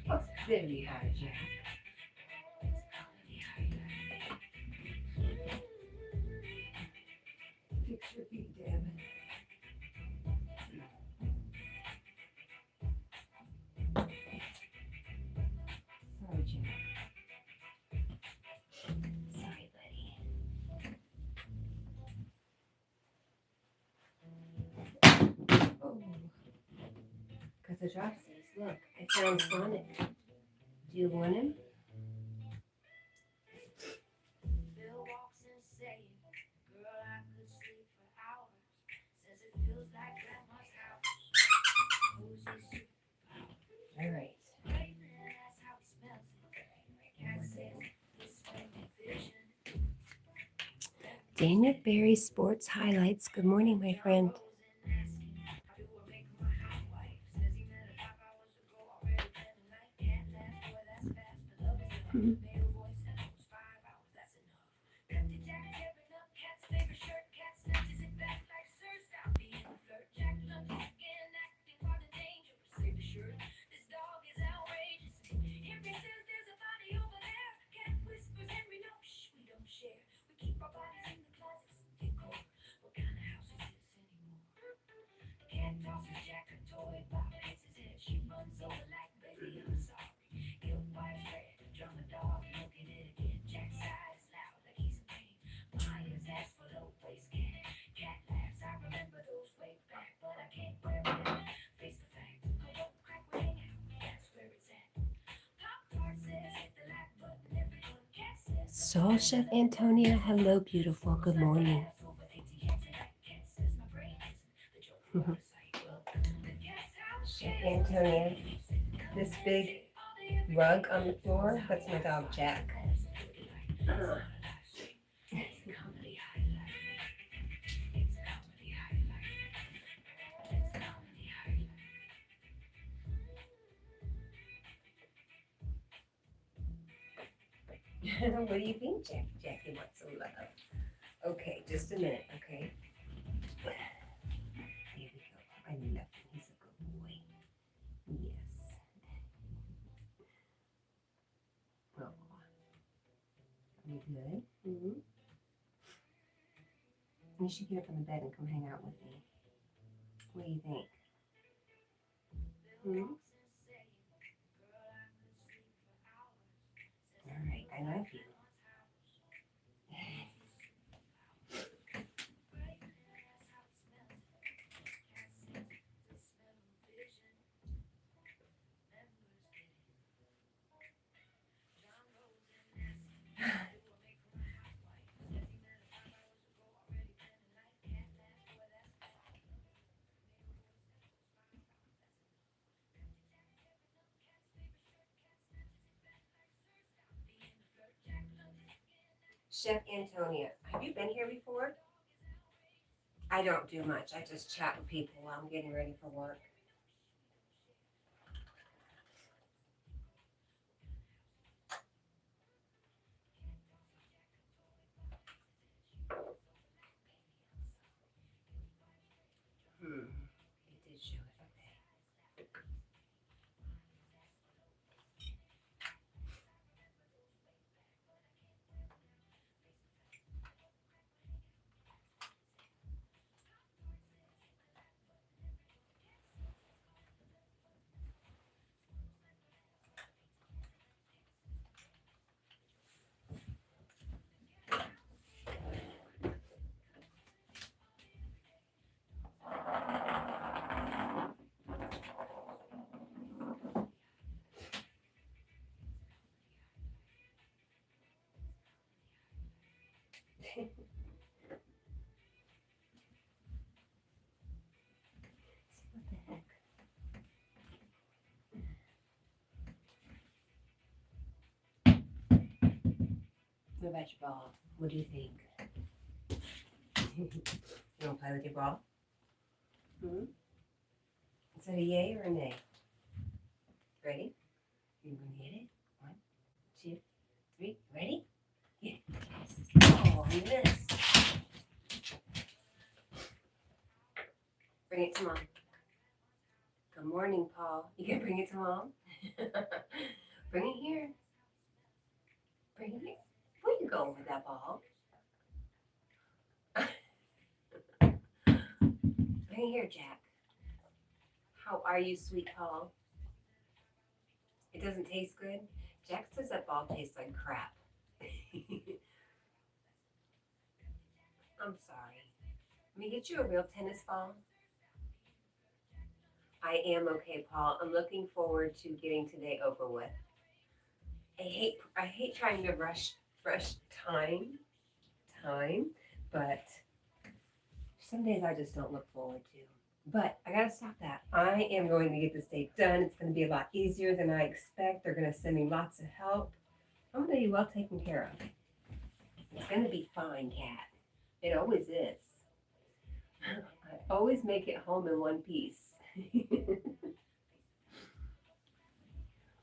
What's very hard, Jack? Fix your feet, Deb. Sorry, Jack. Sorry, buddy. Oh, got the dropsies. Look, I found Sonic. Do you want him? All right. Daniel Berry Sports Highlights. Good morning, my friend. Soul Chef Antonia, hello, beautiful. Good morning. Chef Antonia, this big rug on the floor, that's my dog Jack. What do you think, Jack? Jackie wants some love. Okay, just a minute, okay? Here we go. I love him. He's a good boy. Yes. Oh. Are you good? Mm-hmm. You should get up on the bed and come hang out with me. What do you think? Hmm? All right, I love you. Chef Antonia, have you been here before? I don't do much. I just chat with people while I'm getting ready for work. You did show it. Okay. What the heck? What about your ball? What do you think? You want to play with your ball? Hmm? Is that a yay or a nay? Ready? You're going to hit it. 1, 2, 3. Ready? Yeah. Oh, you missed. Bring it to Mom. Good morning, Paul. You can bring it to Mom? Bring it here. Bring it here. Where you going with that ball? Bring it here, Jack. How are you, sweet Paul? It doesn't taste good? Jack says that ball tastes like crap. I'm sorry. Let me get you a real tennis ball. I am okay, Paul. I'm looking forward to getting today over with. I hate trying to rush time, but some days I just don't look forward to. But I gotta stop that. I am going to get this day done. It's gonna be a lot easier than I expect. They're gonna send me lots of help. I'm gonna be well taken care of. It's gonna be fine, Cat. It always is. I always make it home in one piece.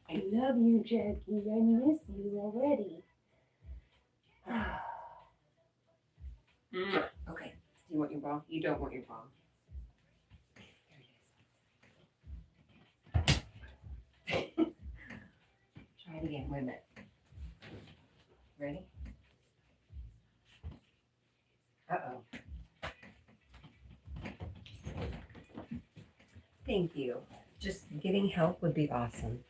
I love you, Jackie. I miss you already. Okay. Do you want your ball? You don't want your ball. Here it is. Try it again. Wait a minute. Ready? Uh-oh. Thank you. Just getting help would be awesome.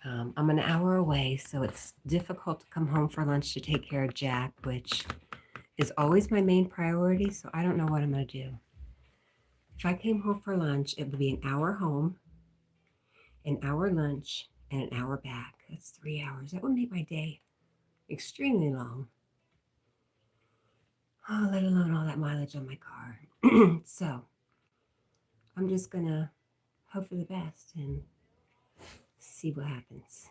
I'm an hour away, so it's difficult to come home for lunch to take care of Jack, which is always my main priority, so I don't know what I'm going to do. If I came home for lunch, it would be an hour home, an hour lunch, and an hour back. That's 3 hours. That would make my day extremely long. Oh, let alone all that mileage on my car. So I'm just going to hope for the best and see what happens.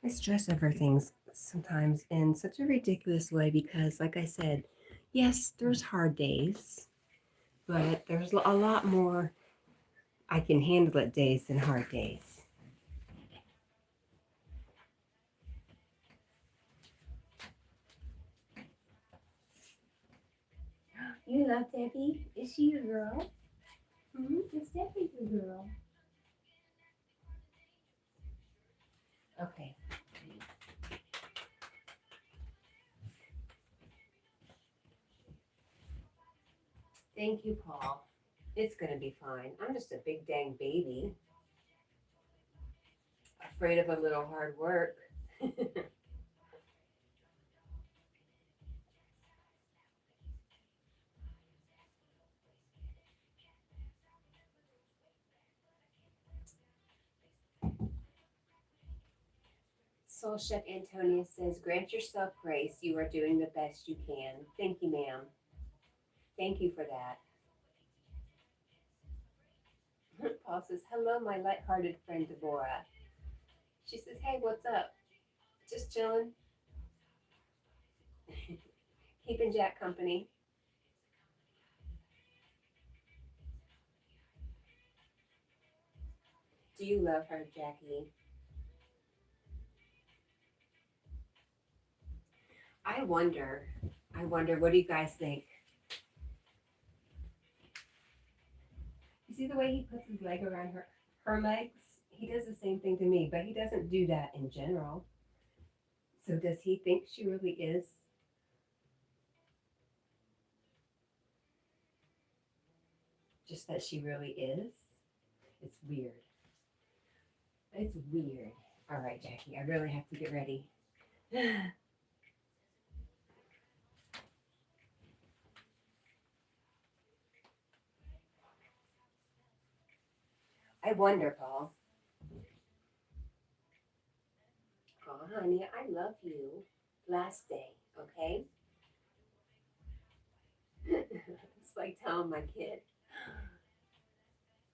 I stress over things sometimes in such a ridiculous way because, like I said, yes, there's hard days, but there's a lot more I can handle it days than hard days. You love Debbie? Is she your girl? Is Debbie your girl? Okay. Thank you, Paul. It's going to be fine. I'm just a big dang baby. Afraid of a little hard work. Soul Chef Antonia says, grant yourself grace. You are doing the best you can. Thank you, ma'am. Thank you for that. Paul says, hello, my lighthearted friend Deborah. She says, hey, what's up? Just chilling. Keeping Jack company. Do you love her, Jackie? I wonder, what do you guys think? You see the way he puts his leg around her legs? He does the same thing to me, but he doesn't do that in general. So does he think she really is? Just that she really is? It's weird. It's weird. All right, Jackie, I really have to get ready. I wonder, Paul. Oh, honey, I love you. Last day, okay? It's like telling my kid,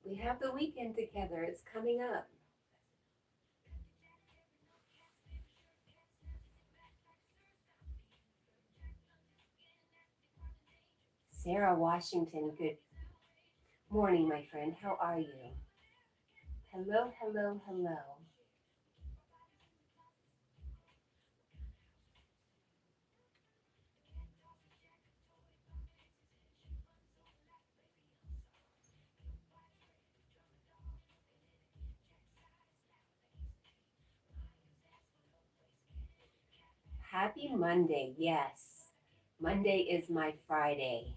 we have the weekend together. It's coming up. Sarah Washington, good morning, my friend. How are you? Hello, hello, hello. Happy Monday. Yes. Monday is my Friday.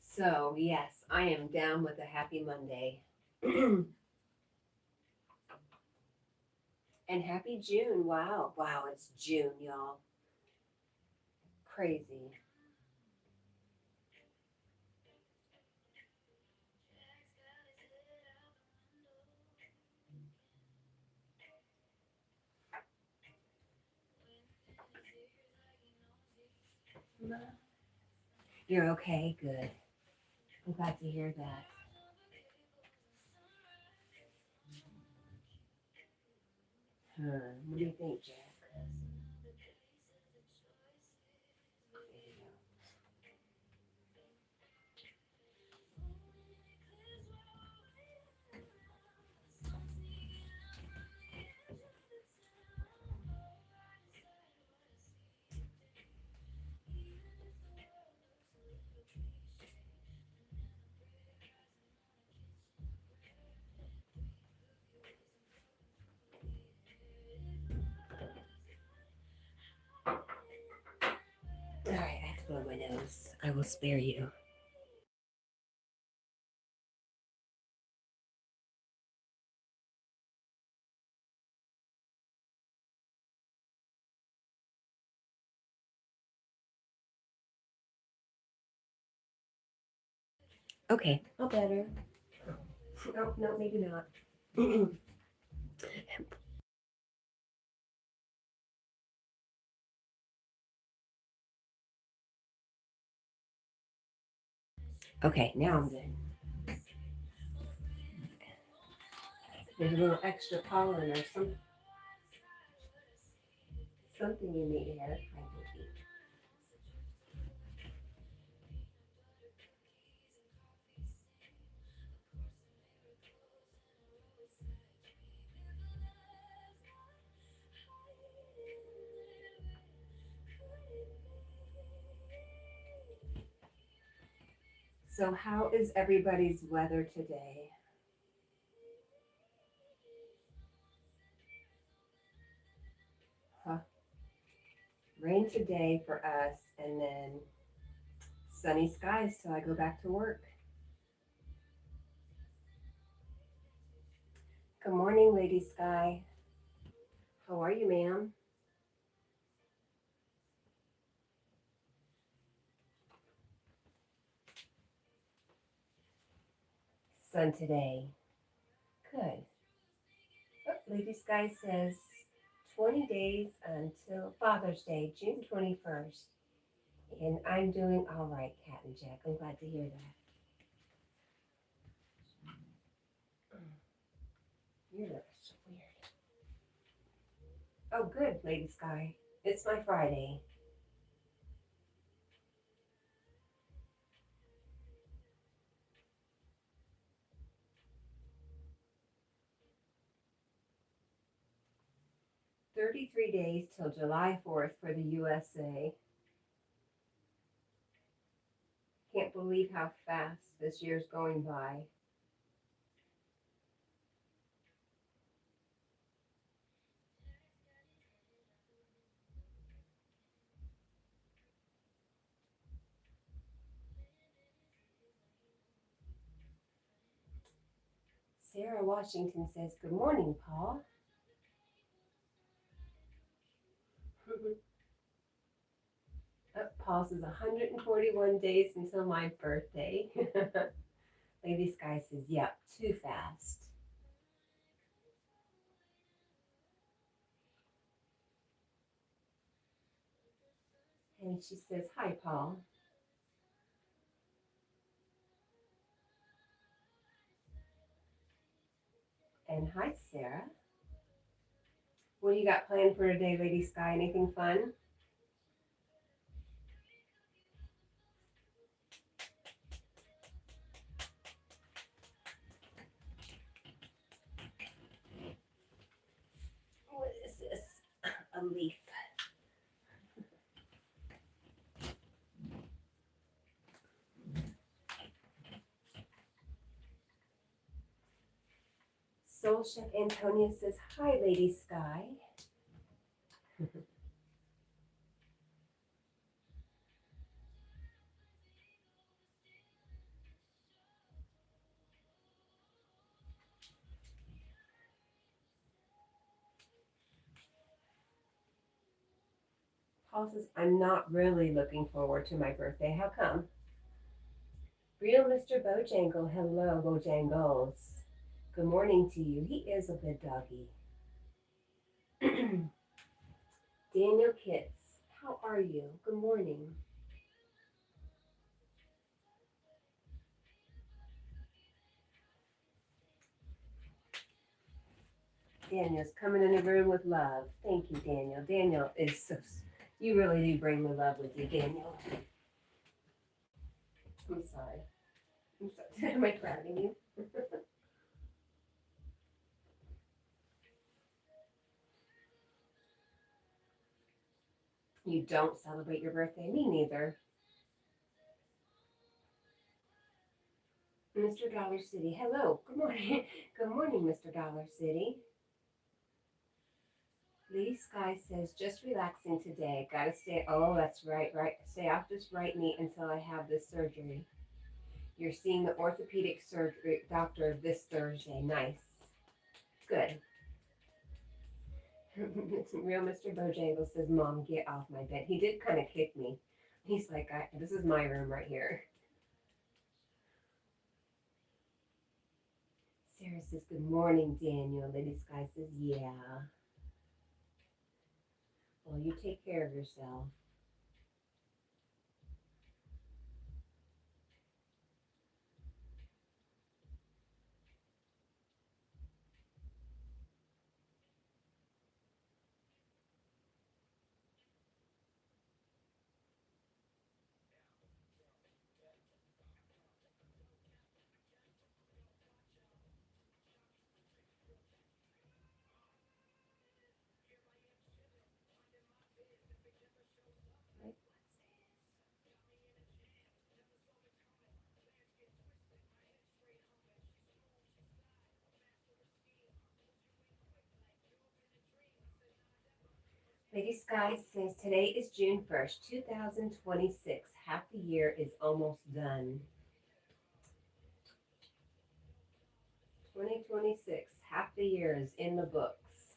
So, yes, I am down with a happy Monday. And happy June. Wow. Wow, it's June, y'all. Crazy. You're okay. Good. I'm glad to hear that. What do you think, Jack? All right, I have to blow my nose. I will spare you. Okay, all better. Oh, no, maybe not. Okay, now I'm good. There's a little extra pollen or something in the air. So, how is everybody's weather today? Huh? Rain today for us, and then sunny skies till I go back to work. Good morning, Lady Sky. How are you, ma'am? Sun today. Good. Oh, Lady Sky says 20 days until Father's Day, June 21st. And I'm doing all right, Cat and Jack. I'm glad to hear that. You're so weird. Oh, good, Lady Sky. It's my Friday. "33 days till July 4th for the USA. Can't believe how fast this year's going by." Sarah Washington says, "Good morning, Paul." Oh, Paul says 141 days until my birthday. Lady Sky says, "Yep, too fast." And she says, "Hi, Paul." And hi, Sarah. What do you got planned for today, Lady Sky? Anything fun? leaf. Soul Chef Antonia says, hi, Lady Sky. Paul says, I'm not really looking forward to my birthday. How come? Real Mr. Bojangle, hello, Bojangles. Good morning to you. He is a good doggy. Daniel Kitts, how are you? Good morning. Daniel's coming in the room with love. Thank you, Daniel. Daniel is so, you really do bring the love with you, Daniel. I'm sorry. I'm sorry. Am I crowding you? You don't celebrate your birthday? Me neither. Mr. Dollar City, hello. Good morning. Good morning, Mr. Dollar City. Lady Sky says, just relaxing today. Gotta stay. Oh, that's right. Stay off this right knee until I have this surgery. You're seeing the orthopedic surgery doctor this Thursday. Nice. Good. Real Mr. Bojangles says, Mom, get off my bed. He did kind of kick me. He's like, this is my room right here. Sarah says, good morning, Daniel. Lady Sky says, yeah. Well, you take care of yourself. Lady Sky says, today is June 1st, 2026. Half the year is almost done. 2026, half the year is in the books.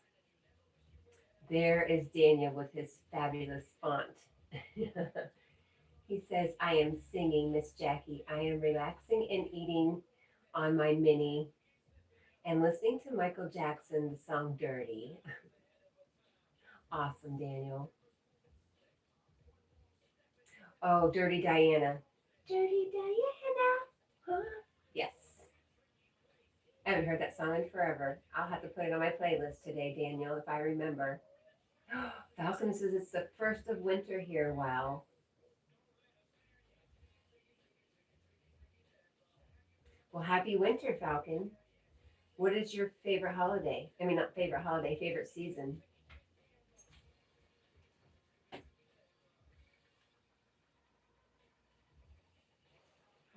There is Daniel with his fabulous font. He says, I am singing, Miss Jackie. I am relaxing and eating on my mini and listening to Michael Jackson, the song Dirty. Awesome, Daniel. Oh, Dirty Diana. Dirty Diana. Huh? Yes. I haven't heard that song in forever. I'll have to put it on my playlist today, Daniel, if I remember. Falcon says it's the first of winter here. Wow. Well, happy winter, Falcon. What is your favorite holiday? I mean, not favorite holiday, favorite season.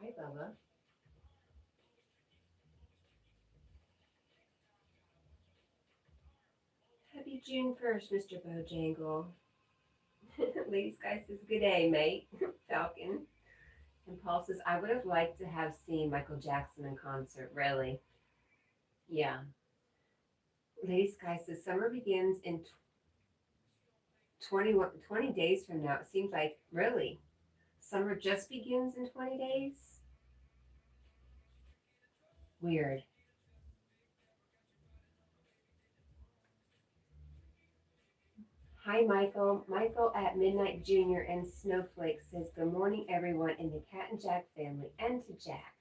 Hi, Bella. Happy June 1st, Mr. Bojangle. Lady Sky says, good day, mate. Falcon. And Paul says, I would have liked to have seen Michael Jackson in concert. Really? Yeah. Lady Sky says, summer begins in 20 days from now. It seems like, really? Summer just begins in 20 days? Weird. Hi, Michael. Michael at Midnight Junior and Snowflake says, good morning, everyone in the Cat and Jack family, and to Jack.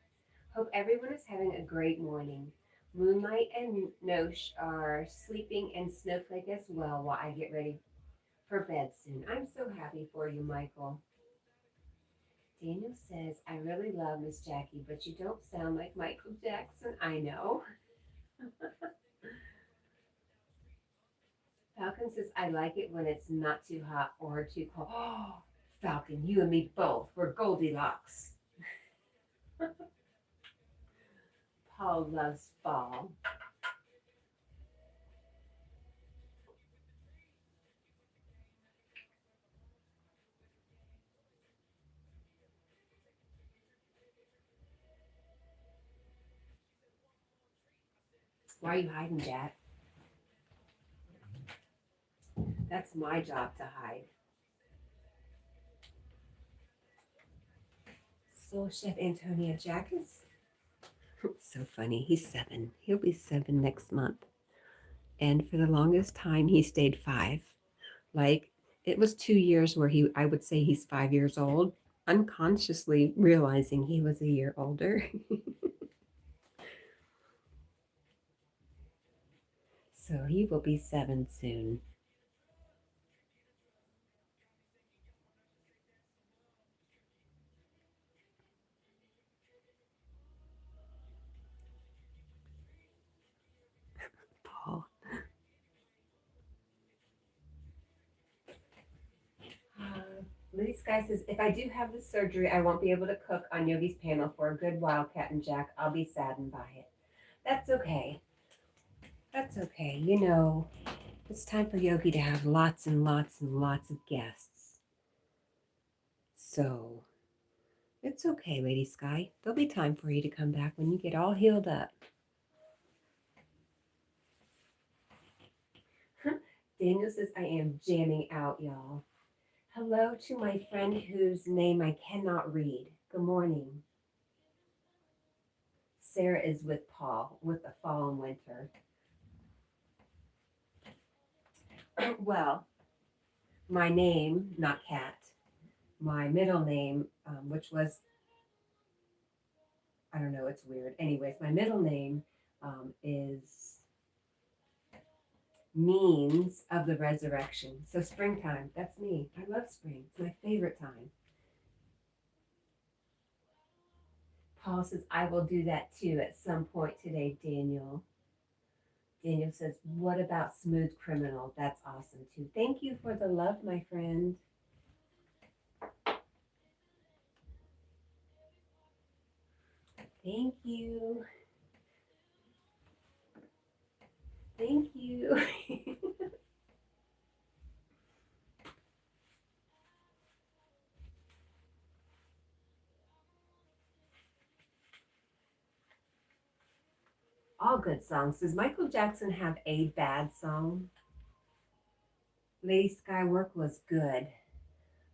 Hope everyone is having a great morning. Moonlight and Nosh are sleeping, and Snowflake as well, while I get ready for bed soon. I'm so happy for you, Michael. Daniel says, I really love Miss Jackie, but you don't sound like Michael Jackson. I know. Falcon says, I like it when it's not too hot or too cold. Oh, Falcon, you and me both. We're Goldilocks. Paul loves fall. Why are you hiding, Jack? That's my job to hide. Soul Chef Antonio, Jack is so funny. He's 7. He'll be 7 next month. And for the longest time, he stayed 5. Like, it was 2 years where I would say he's 5 years old, unconsciously realizing he was a year older. So he will be 7 soon. Paul. Lily Sky says, if I do have the surgery, I won't be able to cook on Yogi's panel for a good while, Cat&Jack. I'll be saddened by it. That's okay. That's okay. You know, it's time for Yogi to have lots and lots and lots of guests. So it's okay, Lady Sky. There'll be time for you to come back when you get all healed up. Daniel says, I am jamming out, y'all. Hello to my friend whose name I cannot read. Good morning. Sarah is with Paul, with the fall and winter. Well, my name, not Cat, my middle name, which was, I don't know, it's weird. Anyways, my middle name is means of the resurrection. So springtime, that's me. I love spring. It's my favorite time. Paul says, I will do that too at some point today, Daniel. Daniel says, what about Smooth Criminal? That's awesome too. Thank you for the love, my friend. Thank you. Thank you. All good songs. Does Michael Jackson have a bad song? Lady Sky work was good.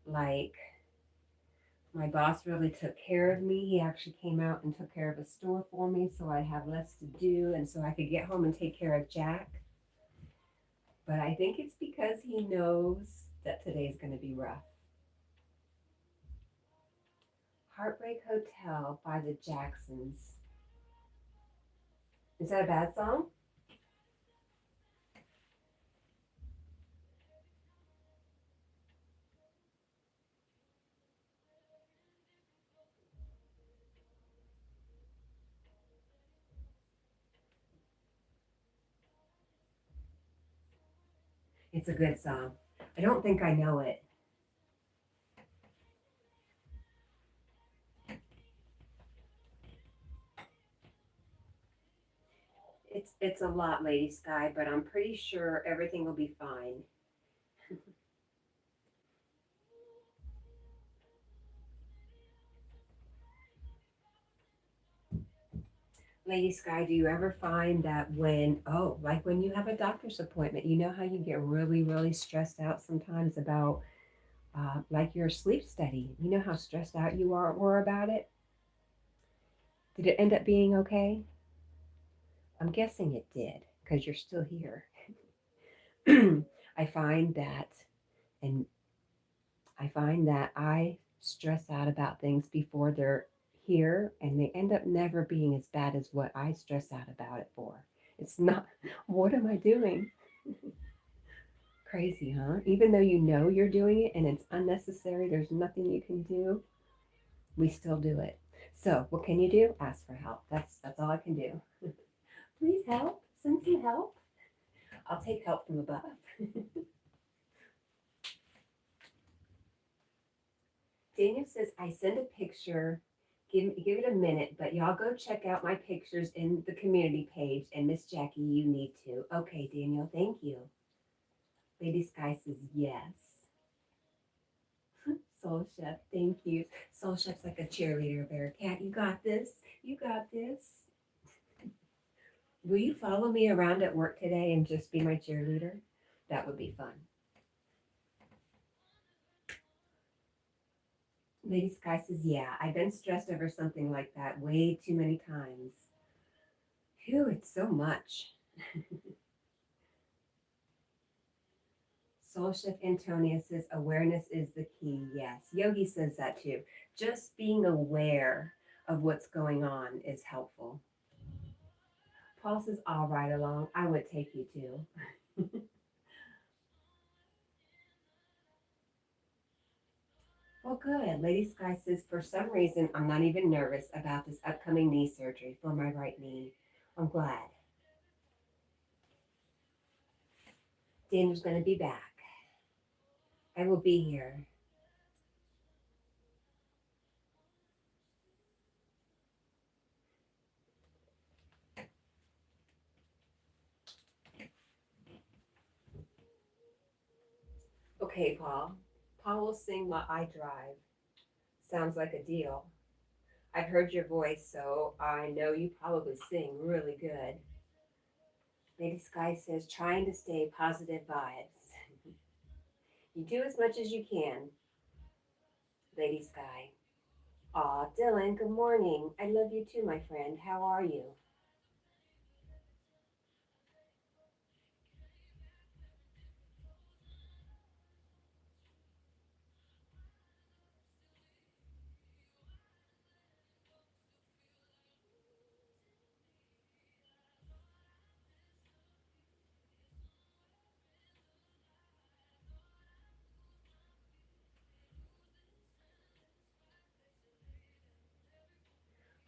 Like, my boss really took care of me. He actually came out and took care of a store for me so I'd have less to do and so I could get home and take care of Jack. But I think it's because he knows that today's going to be rough. Heartbreak Hotel by the Jacksons. Is that a bad song? It's a good song. I don't think I know it. It's a lot, Lady Sky, but I'm pretty sure everything will be fine. Lady Sky, do you ever find that like when you have a doctor's appointment, you know how you get really, really stressed out sometimes about like your sleep study? You know how stressed out were about it? Did it end up being okay? I'm guessing it did because you're still here. I find that, and I find that I stress out about things before they're here, and they end up never being as bad as what I stress out about it for. It's not, what am I doing? Crazy, huh? Even though you know you're doing it and it's unnecessary, there's nothing you can do, we still do it. So, what can you do? Ask for help. That's all I can do. Please help. Send some help. I'll take help from above. Daniel says, I send a picture. Give it a minute, but y'all go check out my pictures in the community page. And Miss Jackie, you need to. Okay, Daniel, thank you. Lady Sky says, yes. Soul Chef, thank you. Soul Chef's like a cheerleader bear. Cat, you got this. You got this. Will you follow me around at work today and just be my cheerleader? That would be fun. Lady Sky says, yeah, I've been stressed over something like that way too many times. Phew, it's so much. Soul Chef Antonia says, awareness is the key. Yes, Yogi says that too. Just being aware of what's going on is helpful. Paul says, I'll ride along. I would take you too. Well, good. Lady Sky says, for some reason, I'm not even nervous about this upcoming knee surgery for my right knee. I'm glad. Daniel's going to be back. I will be here. Okay, Paul. Paul will sing while I drive. Sounds like a deal. I've heard your voice, so I know you probably sing really good. Lady Sky says, trying to stay positive vibes. You do as much as you can, Lady Sky. Aw, Dylan, good morning. I love you too, my friend. How are you?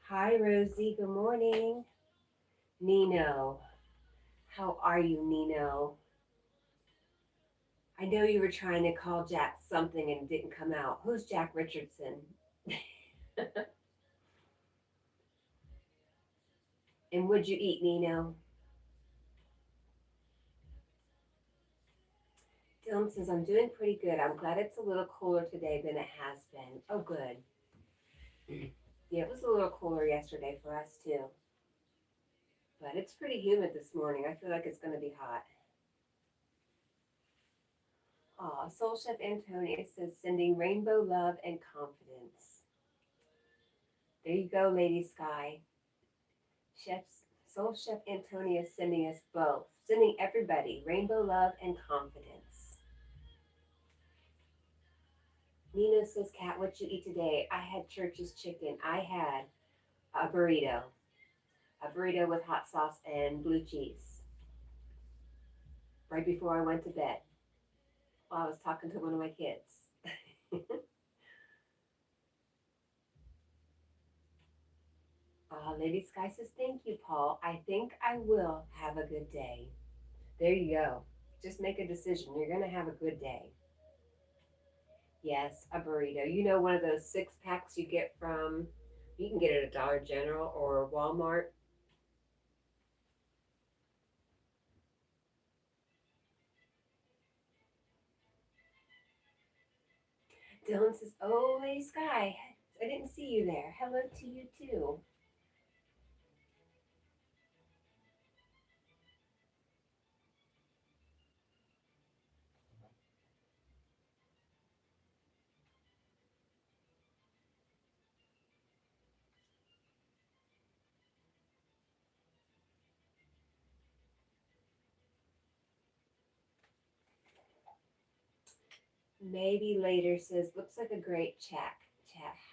Hi, Rosie. Good morning. Nino. How are you, Nino? I know you were trying to call Jack something and it didn't come out. Who's Jack Richardson? And what'd you eat, Nino? Dylan says, I'm doing pretty good. I'm glad it's a little cooler today than it has been. Oh, good. Yeah, it was a little cooler yesterday for us, too. But it's pretty humid this morning. I feel like it's going to be hot. Aw, Soul Chef Antonia says, sending rainbow love and confidence. There you go, Lady Sky. Soul Chef Antonia is sending us both. Sending everybody rainbow love and confidence. Nina says, Kat, what you eat today? I had Church's chicken. I had a burrito. A burrito with hot sauce and blue cheese. Right before I went to bed. While I was talking to one of my kids. Lady Sky says, thank you, Paul. I think I will have a good day. There you go. Just make a decision. You're going to have a good day. Yes, a burrito. You know, one of those 6-packs you get from, you can get it at Dollar General or Walmart. Dylan says, oh, Lady Sky, I didn't see you there. Hello to you too. Maybe later says, looks like a great chat.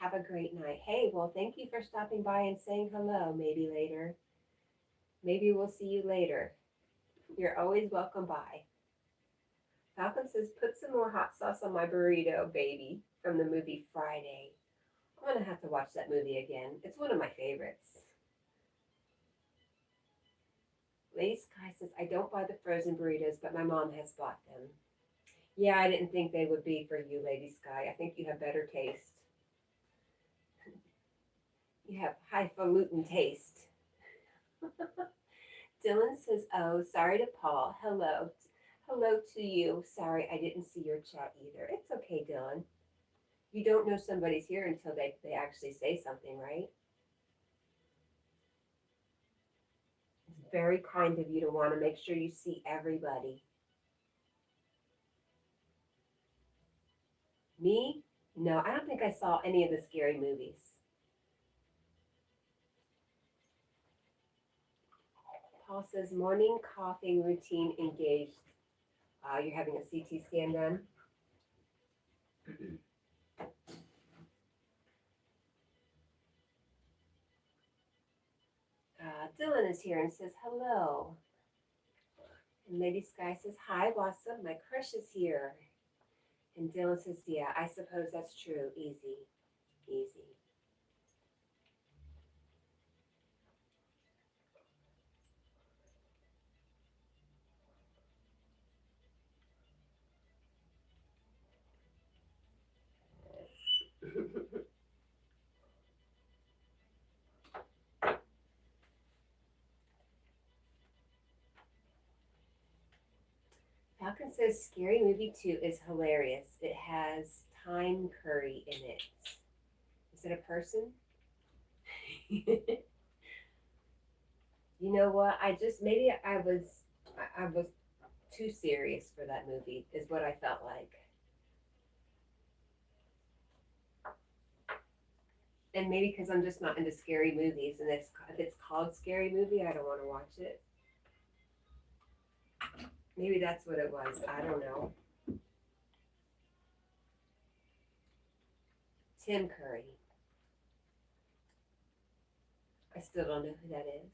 Have a great night. Hey, well, thank you for stopping by and saying hello. Maybe later. Maybe we'll see you later. You're always welcome by. Falcon says, put some more hot sauce on my burrito, baby, from the movie Friday. I'm going to have to watch that movie again. It's one of my favorites. Lady Sky says, I don't buy the frozen burritos, but my mom has bought them. Yeah, I didn't think they would be for you, Lady Sky. I think you have better taste. You have highfalutin taste. Dylan says, oh, sorry to Paul. Hello. Hello to you. Sorry, I didn't see your chat either. It's okay, Dylan. You don't know somebody's here until they actually say something, right? It's very kind of you to want to make sure you see everybody. Me? No, I don't think I saw any of the scary movies. Paul says, morning coughing routine engaged. You're having a CT scan done? Dylan is here and says, hello. And Lady Sky says, hi, Wassa, my crush is here. And Dylan says, yeah, I suppose that's true. Easy, easy. Falcon says Scary Movie 2 is hilarious. It has thyme curry in it. Is it a person? You know what? Maybe I was too serious for that movie, is what I felt like. And maybe because I'm just not into scary movies, and if it's called Scary Movie, I don't want to watch it. Maybe that's what it was. I don't know. Tim Curry. I still don't know who that is.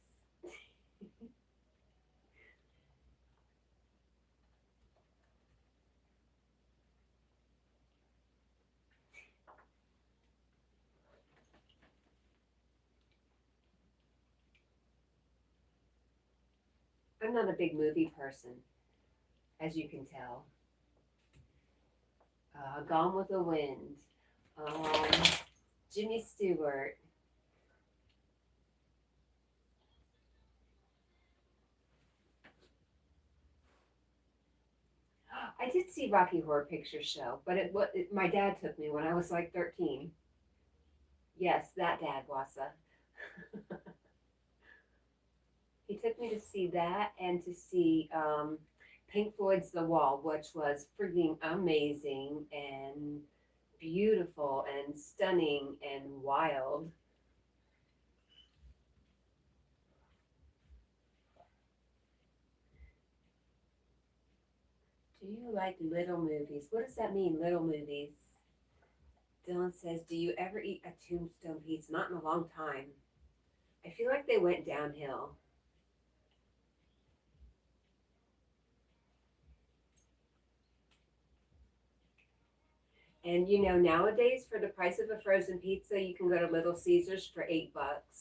I'm not a big movie person, as you can tell. Gone with the Wind. Jimmy Stewart. I did see Rocky Horror Picture Show, but my dad took me when I was like 13. Yes, that dad, Wassa. He took me to see that and to see Pink Floyd's The Wall, which was freaking amazing and beautiful and stunning and wild. Do you like little movies? What does that mean, little movies? Dylan says, do you ever eat a Tombstone pizza? Not in a long time. I feel like they went downhill. And nowadays for the price of a frozen pizza, you can go to Little Caesars for $8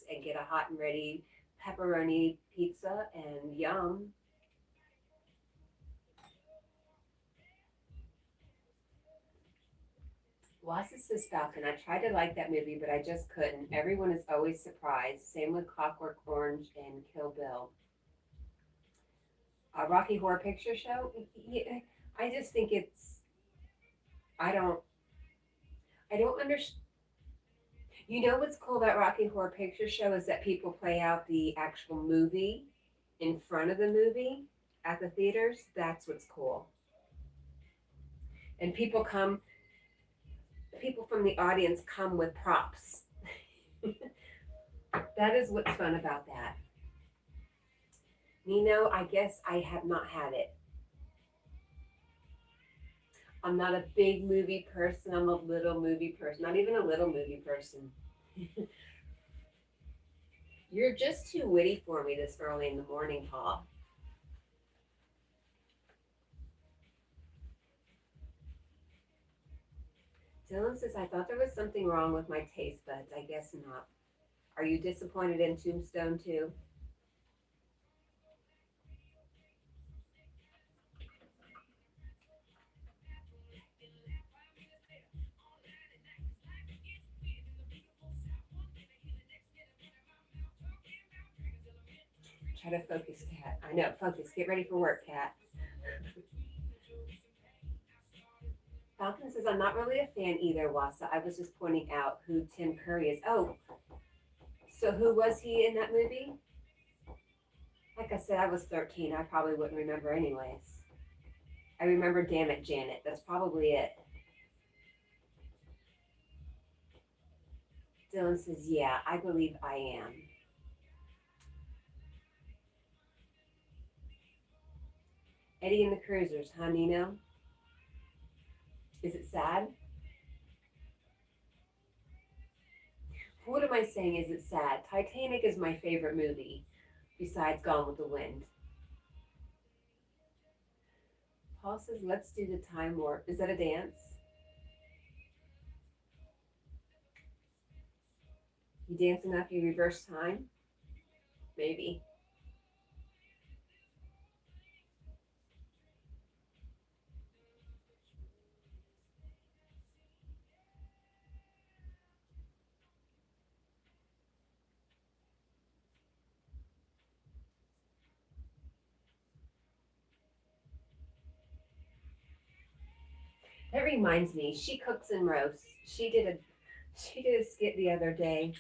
and get a hot and ready pepperoni pizza, and yum. Wassa says Falcon. I tried to like that movie, but I just couldn't. Everyone is always surprised. Same with Clockwork Orange and Kill Bill. Rocky Horror Picture Show. Yeah, I just think it's. I don't understand. You know what's cool about Rocky Horror Picture Show is that people play out the actual movie in front of the movie at the theaters. That's what's cool. And people from the audience come with props. That is what's fun about that. Nino, I guess I have not had it. I'm not a big movie person. I'm a little movie person. Not even a little movie person. You're just too witty for me this early in the morning, Paul. Dylan says, I thought there was something wrong with my taste buds. I guess not. Are you disappointed in Tombstone too? Try to focus, Cat. I know, focus. Get ready for work, Cat. Falcon says, I'm not really a fan either, Wasa. I was just pointing out who Tim Curry is. Oh, so who was he in that movie? Like I said, I was 13. I probably wouldn't remember anyways. I remember Damn It, Janet. That's probably it. Dylan says, yeah, I believe I am. Eddie and the Cruisers, huh, Nino? Is it sad? What am I saying? Is it sad? Titanic is my favorite movie, besides Gone with the Wind. Paul says, let's do the time warp. Is that a dance? You dance enough, you reverse time? Maybe. That reminds me, she cooks and roasts. She did a skit the other day.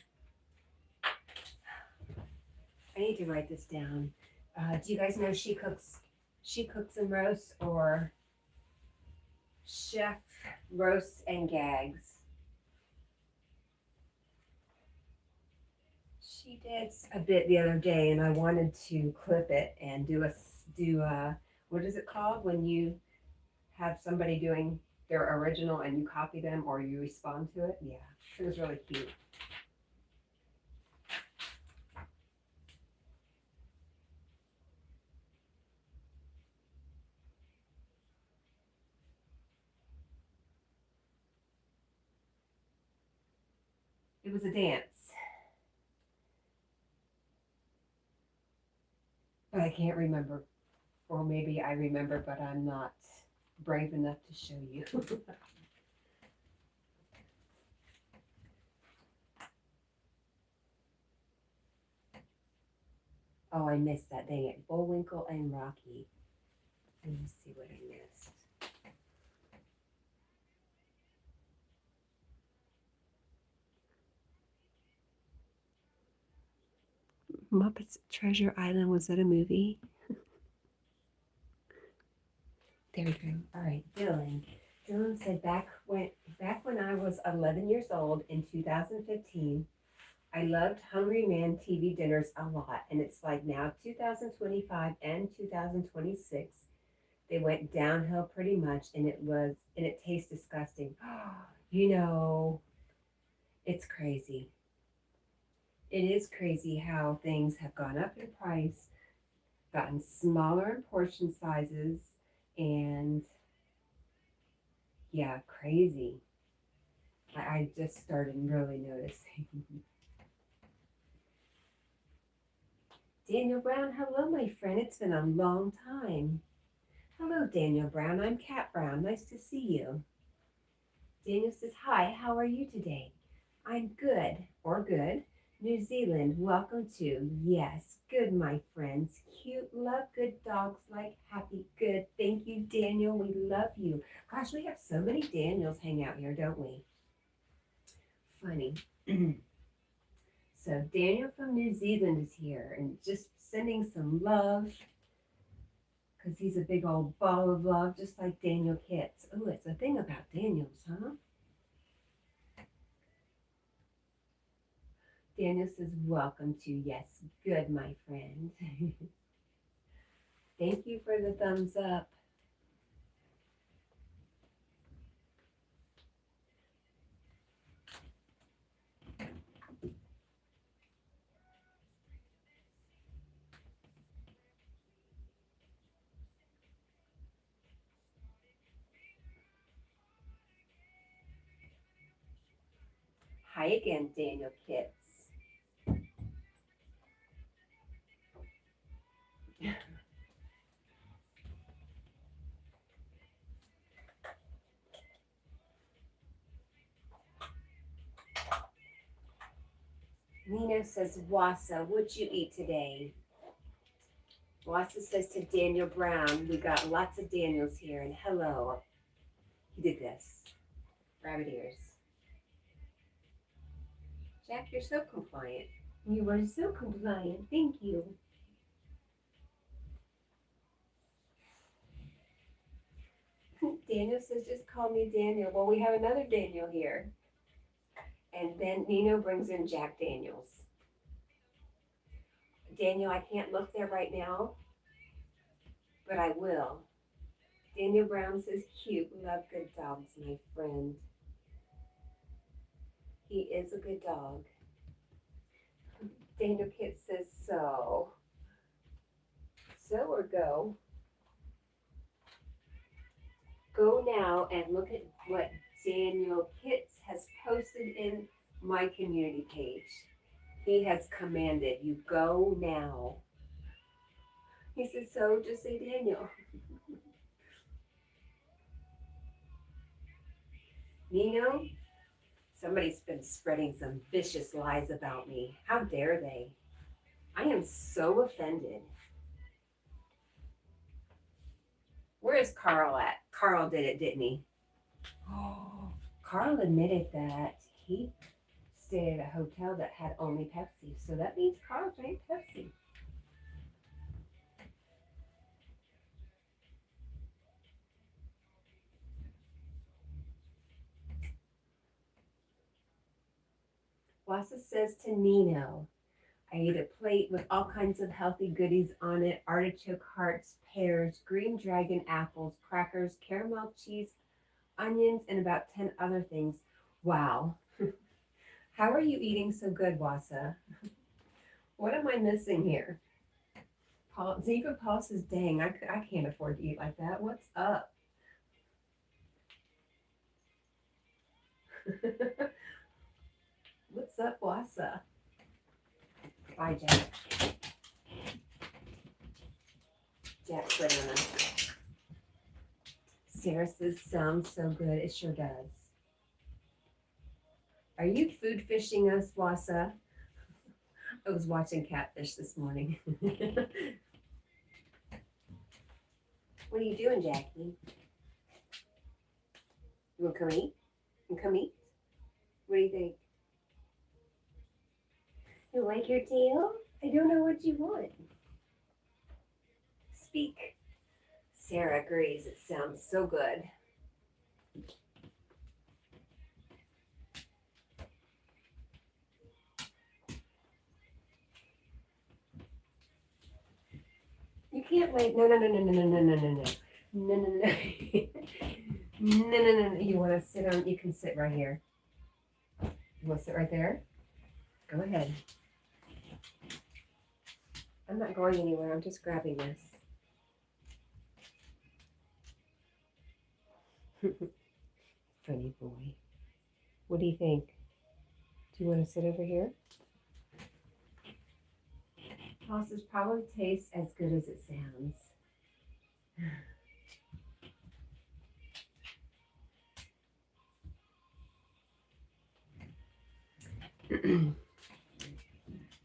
I need to write this down. Do you guys know she cooks and roasts, or chef roasts and gags? She did a bit the other day, and I wanted to clip it and do what is it called when you have somebody doing their original and you copy them or you respond to it? Yeah, it was really cute. It was a dance. But I can't remember. Or maybe I remember, but I'm not brave enough to show you. Oh, I missed that. Dang it. Bullwinkle and Rocky. Let me see what I missed. Muppets Treasure Island, was that a movie? There we go. All right, Dylan. Dylan said back when I was 11 years old in 2015, I loved Hungry Man TV dinners a lot, and it's like now 2025 and 2026, they went downhill pretty much, and it tastes disgusting. You know, it's crazy. It is crazy how things have gone up in price, gotten smaller in portion sizes, and yeah, crazy. I just started really noticing. Daniel Brown, hello, my friend. It's been a long time. Hello, Daniel Brown. I'm Cat Brown. Nice to see you. Daniel says, hi, how are you today? I'm good, or good. New Zealand, welcome to. Yes, good, my friends. Cute, love good dogs like happy, good. Thank you, Daniel. We love you. Gosh, we have so many Daniels hang out here, don't we? Funny. So Daniel from New Zealand is here and just sending some love because he's a big old ball of love, just like Daniel Kitts. Oh, it's a thing about Daniels, huh? Daniel says, welcome to. Yes, good, my friend. Thank you for the thumbs up. Hi again, Daniel Kitts. Nina says, Wasa, what'd you eat today? Wassa says to Daniel Brown, we got lots of Daniels here, and hello. He did this. Rabbit ears. Jack, you're so compliant. You are so compliant. Thank you. Daniel says, just call me Daniel. Well, we have another Daniel here. And then Nino brings in Jack Daniels. Daniel, I can't look there right now, but I will. Daniel Brown says, cute, love good dogs, my friend. He is a good dog. Daniel Kit says, so. So or go. Go now and look at what Daniel Kitts has posted in my community page. He has commanded you go now. He says, so just say Daniel. Nino, somebody's been spreading some vicious lies about me. How dare they? I am so offended. Where is Carl at? Carl did it, didn't he? Oh, Carl admitted that he stayed at a hotel that had only Pepsi. So that means Carl drank Pepsi. Wassa says to Nino, I ate a plate with all kinds of healthy goodies on it, artichoke hearts, pears, green dragon apples, crackers, caramel cheese, onions, and about 10 other things. Wow. How are you eating so good, Wassa? What am I missing here? Paul, even Paul says, dang, I can't afford to eat like that. What's up? What's up, Wassa? Bye, Jack. Jack's banana. Sarah says, sounds so good. It sure does. Are you food fishing us, Wassa? I was watching Catfish this morning. What are you doing, Jackie? You want to come eat? You come eat? What do you think? You like your tail? I don't know what you want. Speak. Sarah agrees. It sounds so good. You can't wait. No. No. No. You want to sit on, you can sit right here. You want to sit right there? Go ahead. I'm not going anywhere. I'm just grabbing this. Funny boy. What do you think? Do you want to sit over here? Sausage probably tastes as good as it sounds.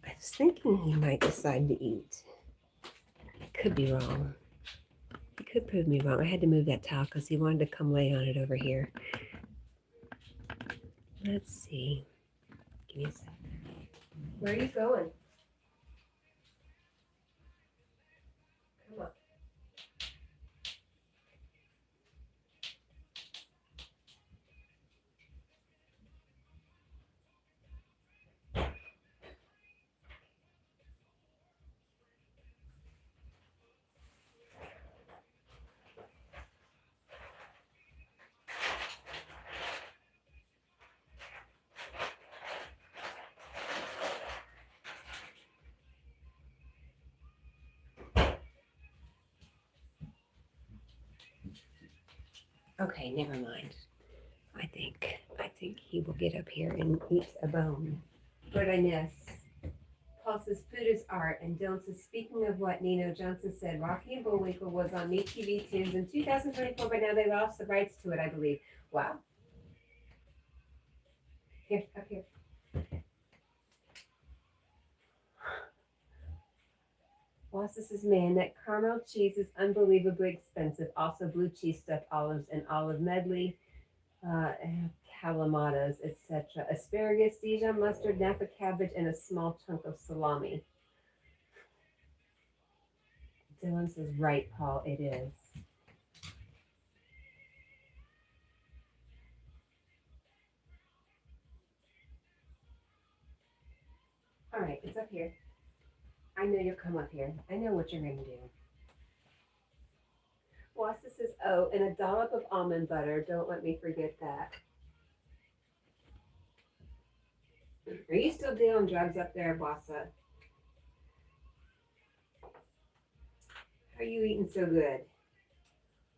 I was thinking he might decide to eat. Could be wrong. He could prove me wrong. I had to move that towel because he wanted to come lay on it over here. Let's see. Give me a second. Where are you going? Come on. Okay, never mind. I think he will get up here and eat a bone. What did I miss? Paul says food is art, and Dylan says, speaking of what Nino Johnson said, Rocky and Bullwinkle was on Meat TV Tunes in 2024, but now they lost the rights to it, I believe. Wow. Here, up here. Boss, this is man. That caramel cheese is unbelievably expensive. Also, blue cheese stuffed olives and olive medley, and calamatas, etc. Asparagus, Dijon mustard, Napa cabbage, and a small chunk of salami. Dylan says, right, Paul, it is. All right, it's up here. I know you'll come up here. I know what you're going to do. Wassa says, oh, and a dollop of almond butter. Don't let me forget that. Are you still doing drugs up there, Wassa? How are you eating so good?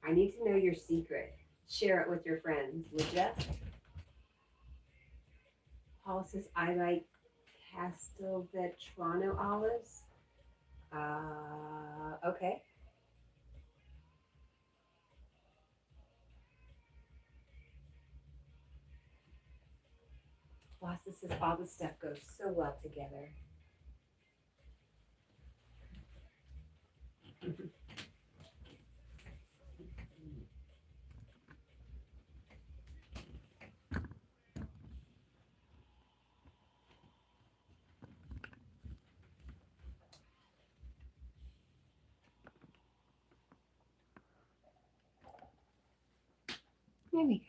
I need to know your secret. Share it with your friends, would ya? Paul says, I like Castelvetrano olives. Okay. Wassa says, all the stuff goes so well together. There we go.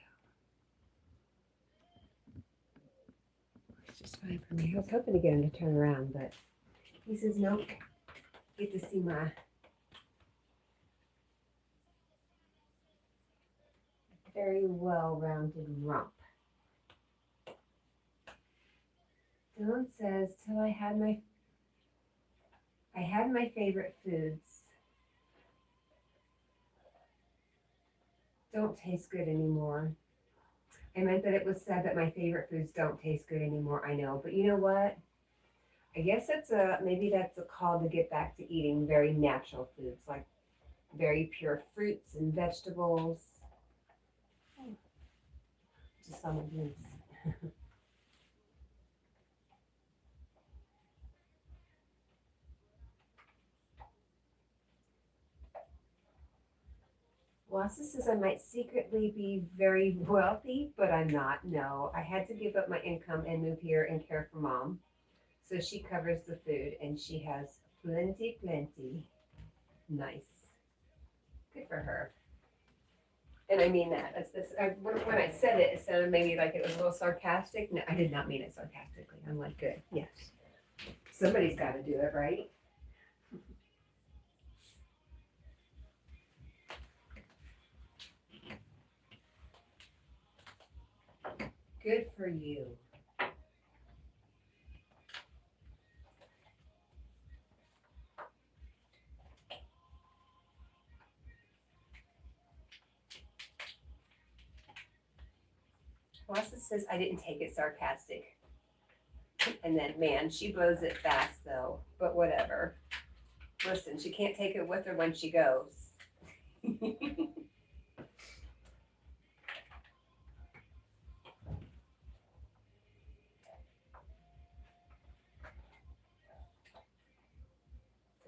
It's just fine for me. I was hoping to get him to turn around, but he says, nope. Get to see my very well-rounded rump. Dylan says, till I had my favorite foods. Don't taste good anymore. I meant that it was said that my favorite foods don't taste good anymore. I know, but you know what? I guess maybe that's a call to get back to eating very natural foods, like very pure fruits and vegetables. Just on my lips. Wassa says I might secretly be very wealthy, but I'm not. No, I had to give up my income and move here and care for mom. So she covers the food and she has plenty, plenty. Nice. Good for her. And I mean that. When I said it, it sounded maybe like it was a little sarcastic. No, I did not mean it sarcastically. I'm like, good. Yes. Somebody's got to do it, right? Good for you. Wassa says I didn't take it sarcastic. And then, man, she blows it fast though. But whatever. Listen, she can't take it with her when she goes.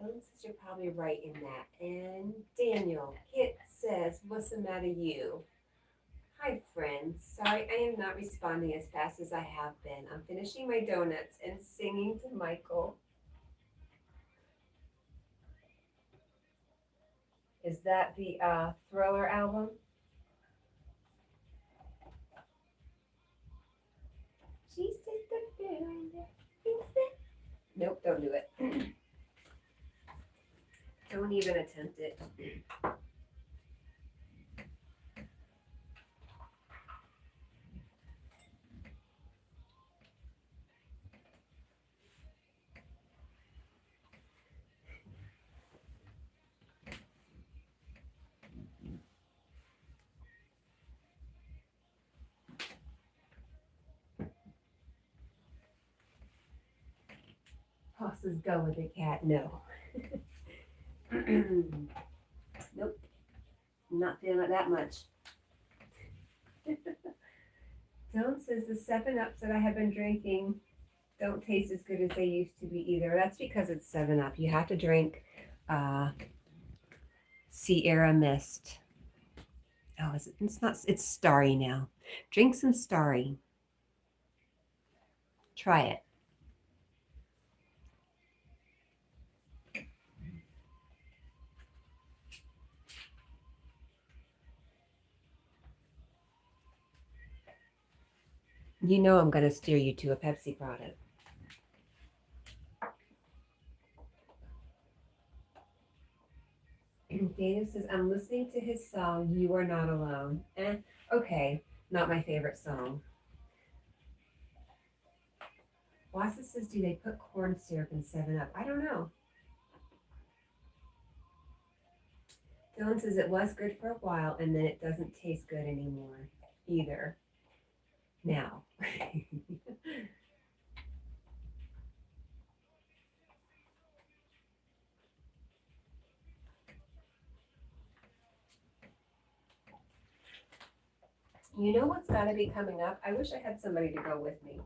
Dylan says you're probably right in that. And Daniel, Kit says, what's the matter you? Hi, friends. Sorry I am not responding as fast as I have been. I'm finishing my donuts and singing to Michael. Is that the Thriller album? She's just a girl that thinks that. Nope, don't do it. Don't even attempt it. Bosses go with the cat. No. Nope. Not feeling it that much. Dylan says the 7-Ups that I have been drinking don't taste as good as they used to be either. That's because it's 7-Up. You have to drink Sierra Mist. Oh, is it? It's not. It's Starry now. Drink some Starry. Try it. You know I'm going to steer you to a Pepsi product. Dana says, I'm listening to his song, You Are Not Alone. Okay, not my favorite song. Wassa says, do they put corn syrup in 7-Up? I don't know. Dylan says, it was good for a while, and then it doesn't taste good anymore either. Now. You know what's got to be coming up? I wish I had somebody to go with me.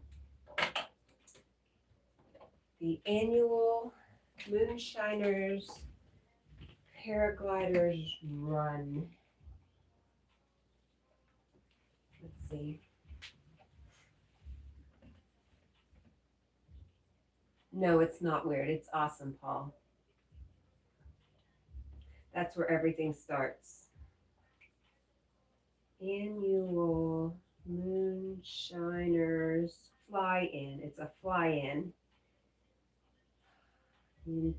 The annual Moonshiners Paragliders Run. Let's see. No, it's not weird. It's awesome, Paul. That's where everything starts. Annual Moonshiners Fly-In. It's a fly-in. Is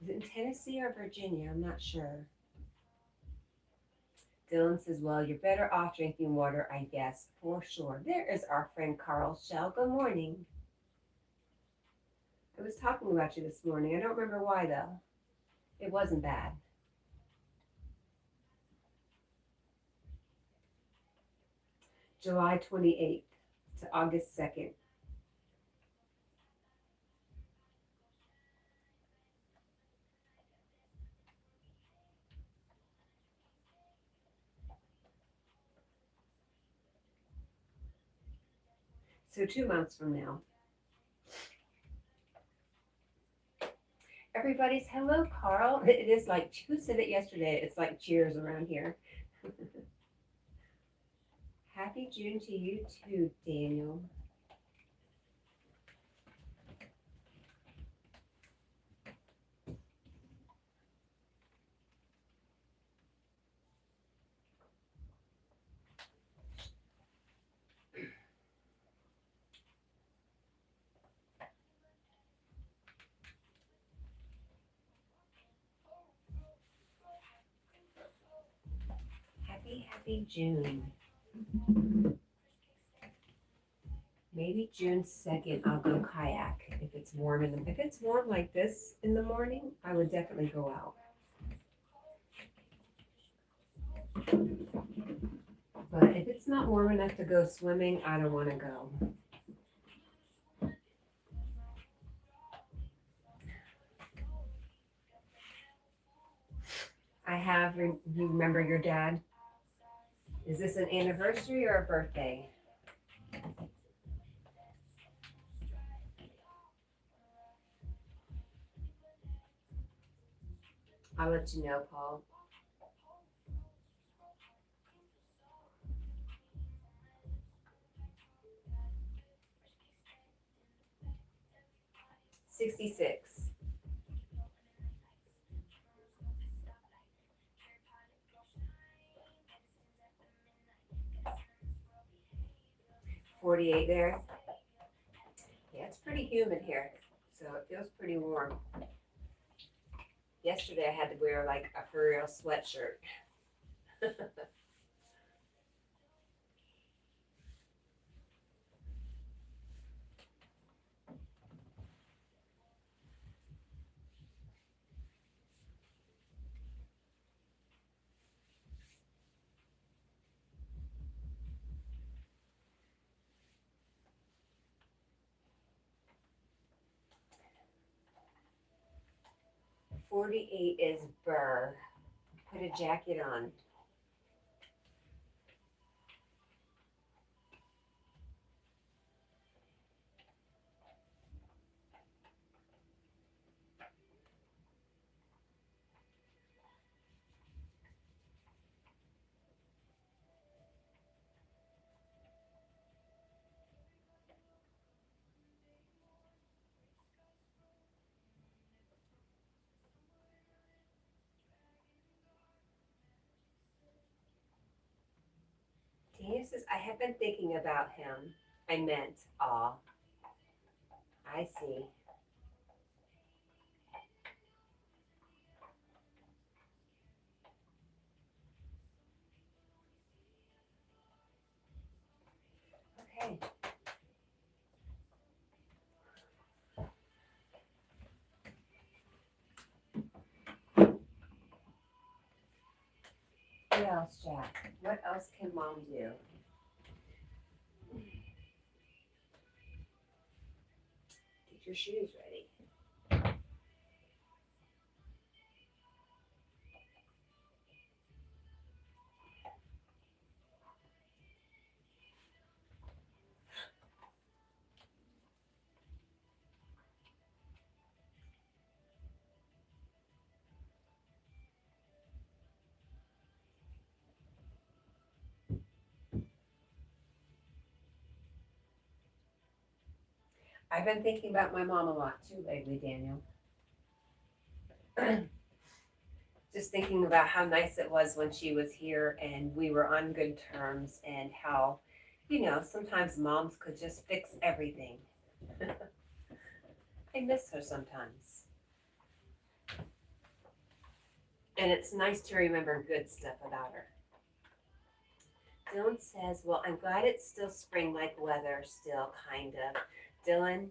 it in Tennessee or Virginia? I'm not sure. Dylan says, well, you're better off drinking water, I guess, for sure. There is our friend Carl Shell. Good morning. I was talking about you this morning. I don't remember why, though. It wasn't bad. July 28th to August 2nd. So 2 months from now. Everybody's hello, Carl. It is like, who said it yesterday? It's like cheers around here. Happy June to you too, Daniel. Happy June. Maybe June 2nd, I'll go kayak if it's warm. If it's warm like this in the morning, I would definitely go out. But if it's not warm enough to go swimming, I don't want to go. I have, you remember your dad? Is this an anniversary or a birthday? I'll let you know, Paul. $66. $48 there. Yeah, it's pretty humid here, so it feels pretty warm. Yesterday I had to wear like a for real sweatshirt. $48 is Burr. Put a jacket on. He says, I have been thinking about him. I meant, aw, I see. Okay. What else, Jack? What else can mom do? Get your shoes ready. I've been thinking about my mom a lot too lately, Daniel. Just thinking about how nice it was when she was here and we were on good terms, and how, sometimes moms could just fix everything. I miss her sometimes. And it's nice to remember good stuff about her. Dylan says, well, I'm glad it's still spring-like weather, still, kind of. Dylan,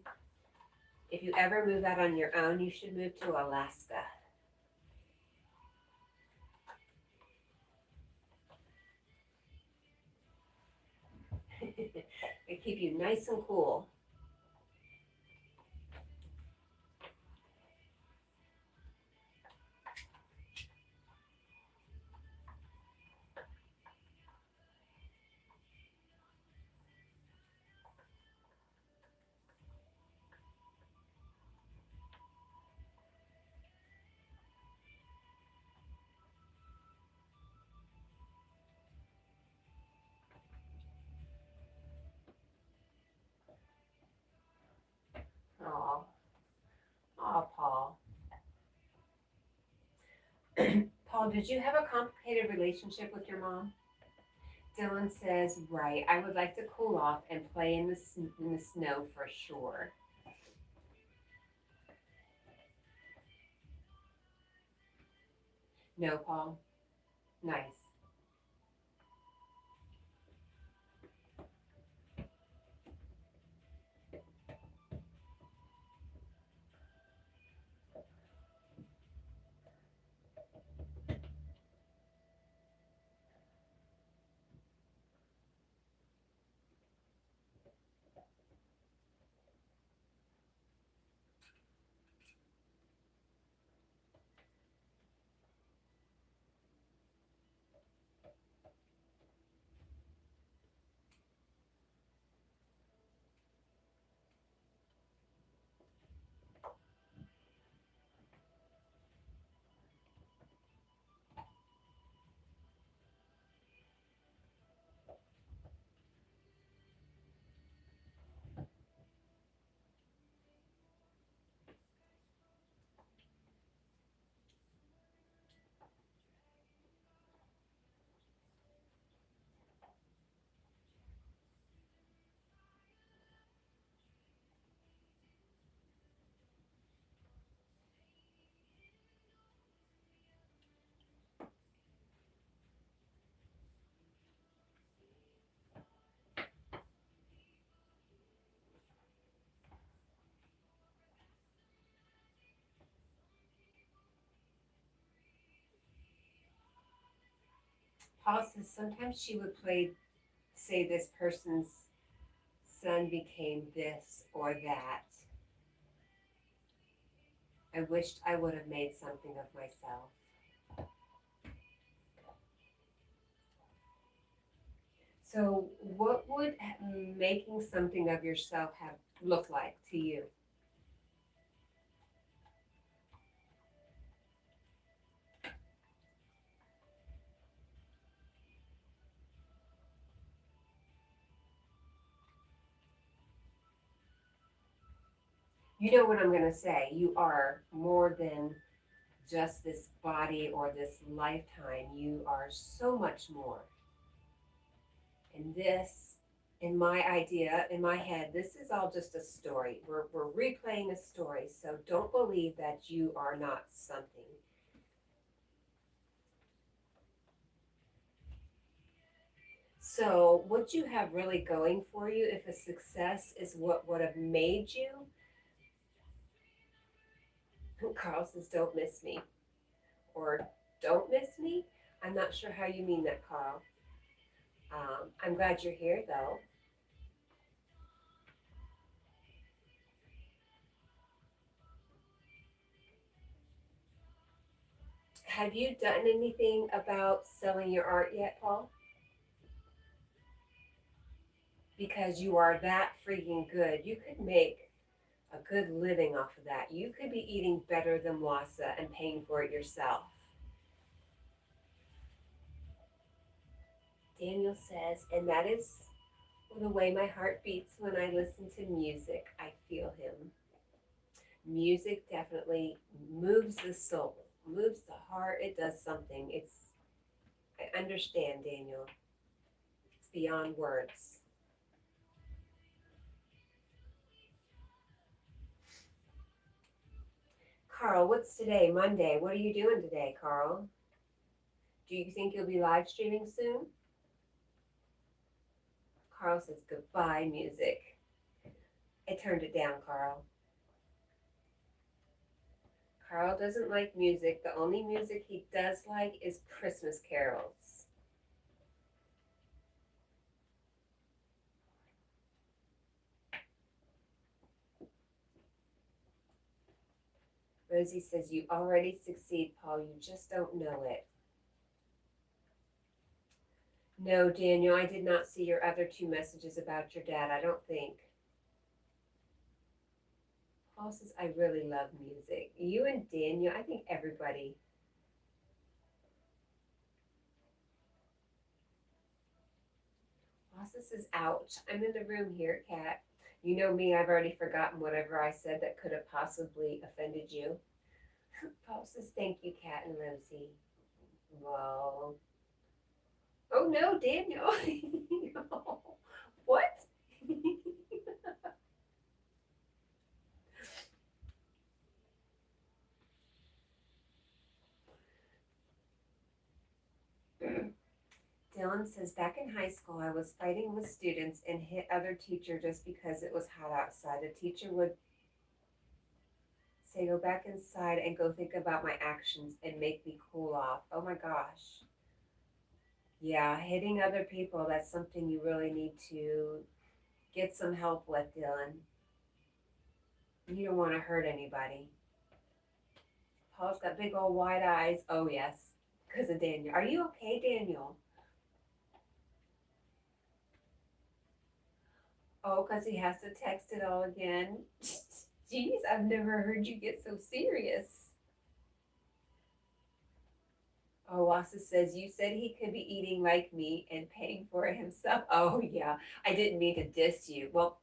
if you ever move out on your own, you should move to Alaska. They keep you nice and cool. Aw, aw, Paul. Paul, did you have a complicated relationship with your mom? Dylan says, right, I would like to cool off and play in the snow for sure. No, Paul? Nice. Paul says sometimes she would say this person's son became this or that. I wished I would have made something of myself. So, what would making something of yourself have looked like to you? You know what I'm going to say. You are more than just this body or this lifetime. You are so much more. And this, in my idea, in my head, this is all just a story. We're replaying a story. So don't believe that you are not something. So what you have really going for you, if a success is what would have made you, Carl says, don't miss me. Or don't miss me. I'm not sure how you mean that, Carl. I'm glad you're here, though. Have you done anything about selling your art yet, Paul? Because you are that freaking good. You could make a good living off of that. You could be eating better than Wassa and paying for it yourself. Daniel says, and that is the way my heart beats when I listen to music. I feel him. Music definitely moves the soul, moves the heart. It does something. I understand, Daniel. It's beyond words. Carl, what's today? Monday. What are you doing today, Carl? Do you think you'll be live streaming soon? Carl says goodbye, music. I turned it down, Carl. Carl doesn't like music. The only music he does like is Christmas carols. Rosie says, you already succeed, Paul. You just don't know it. No, Daniel, I did not see your other two messages about your dad, I don't think. Paul says, I really love music. You and Daniel, I think everybody. Paul says, ouch. I'm in the room here, Cat. You know me, I've already forgotten whatever I said that could have possibly offended you. Paul says, thank you, Cat and Rosie. Well, oh no, Daniel. What? Dylan says, back in high school, I was fighting with students and hit other teacher just because it was hot outside. The teacher would say, go back inside and go think about my actions and make me cool off. Oh my gosh. Yeah, hitting other people, that's something you really need to get some help with, Dylan. You don't want to hurt anybody. Paul's got big old wide eyes. Oh, yes, because of Daniel. Are you okay, Daniel? Oh, because he has to text it all again. Jeez, I've never heard you get so serious. Oh, Wassa says, you said he could be eating like me and paying for it himself. Oh, yeah. I didn't mean to diss you. Well,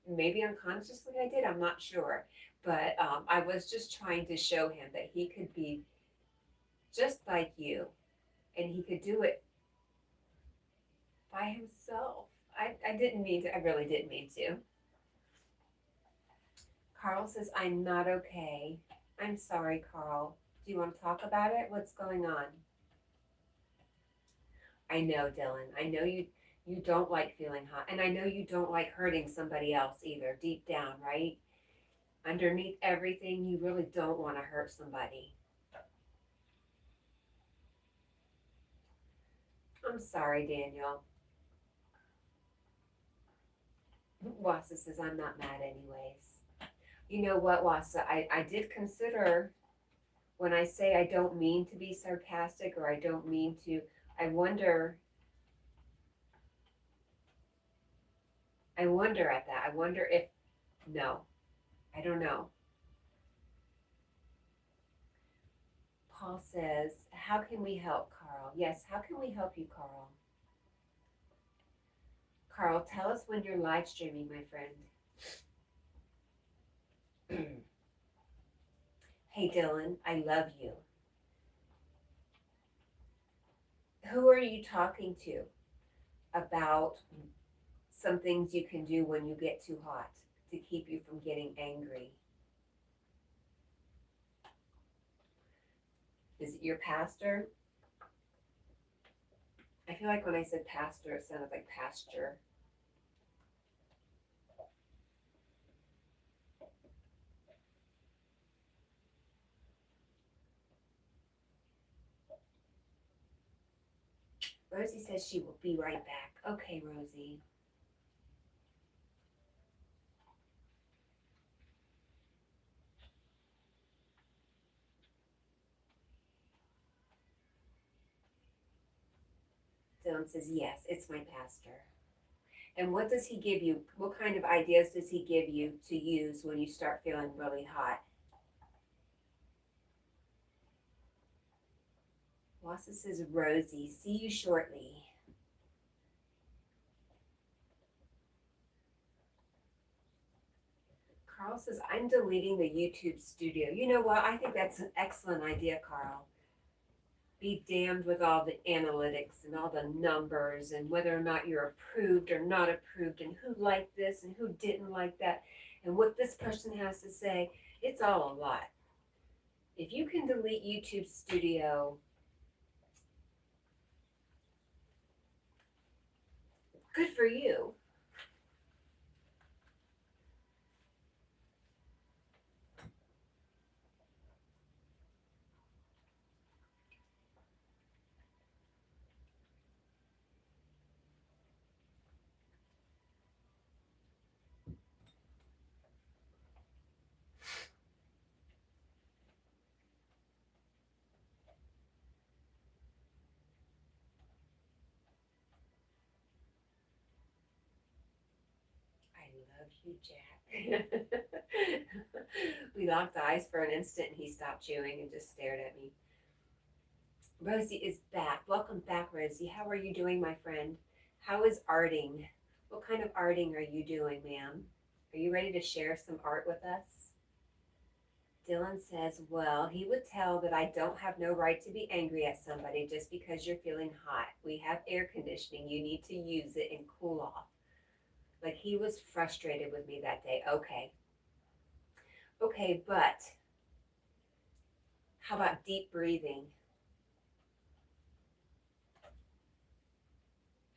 maybe unconsciously I did. I'm not sure. But I was just trying to show him that he could be just like you and he could do it by himself. I didn't mean to. I really didn't mean to. Carl says, I'm not okay. I'm sorry, Carl. Do you want to talk about it? What's going on? I know, Dylan. I know you don't like feeling hot. And I know you don't like hurting somebody else either, deep down, right? Underneath everything, you really don't want to hurt somebody. I'm sorry, Daniel. Wassa says, I'm not mad anyways. You know what, Wassa? I did consider when I say I don't mean to be sarcastic or I don't mean to, I wonder at that. I wonder if, no, I don't know. Paul says, how can we help, Carl? Yes, how can we help you, Carl? Carl, tell us when you're live streaming, my friend. Hey, Dylan, I love you. Who are you talking to? about some things you can do when you get too hot to keep you from getting angry. Is it your pastor? I feel like when I said pastor, it sounded like pasture. Rosie says she will be right back. Okay, Rosie. Dylan says, yes, it's my pastor. And what does he give you? What kind of ideas does he give you to use when you start feeling really hot? Wassa says, Rosie, see you shortly. Carl says, I'm deleting the YouTube studio. You know what? I think that's an excellent idea, Carl. Be damned with all the analytics and all the numbers and whether or not you're approved or not approved and who liked this and who didn't like that and what this person has to say. It's all a lot. If you can delete YouTube Studio, good for you. I love you, Jack. We locked eyes for an instant and he stopped chewing and just stared at me. Rosie is back. Welcome back, Rosie. How are you doing, my friend? How is arting? What kind of arting are you doing, ma'am? Are you ready to share some art with us? Dylan says, well, he would tell that I don't have no right to be angry at somebody just because you're feeling hot. We have air conditioning. You need to use it and cool off. Like he was frustrated with me that day. Okay. Okay, but how about deep breathing?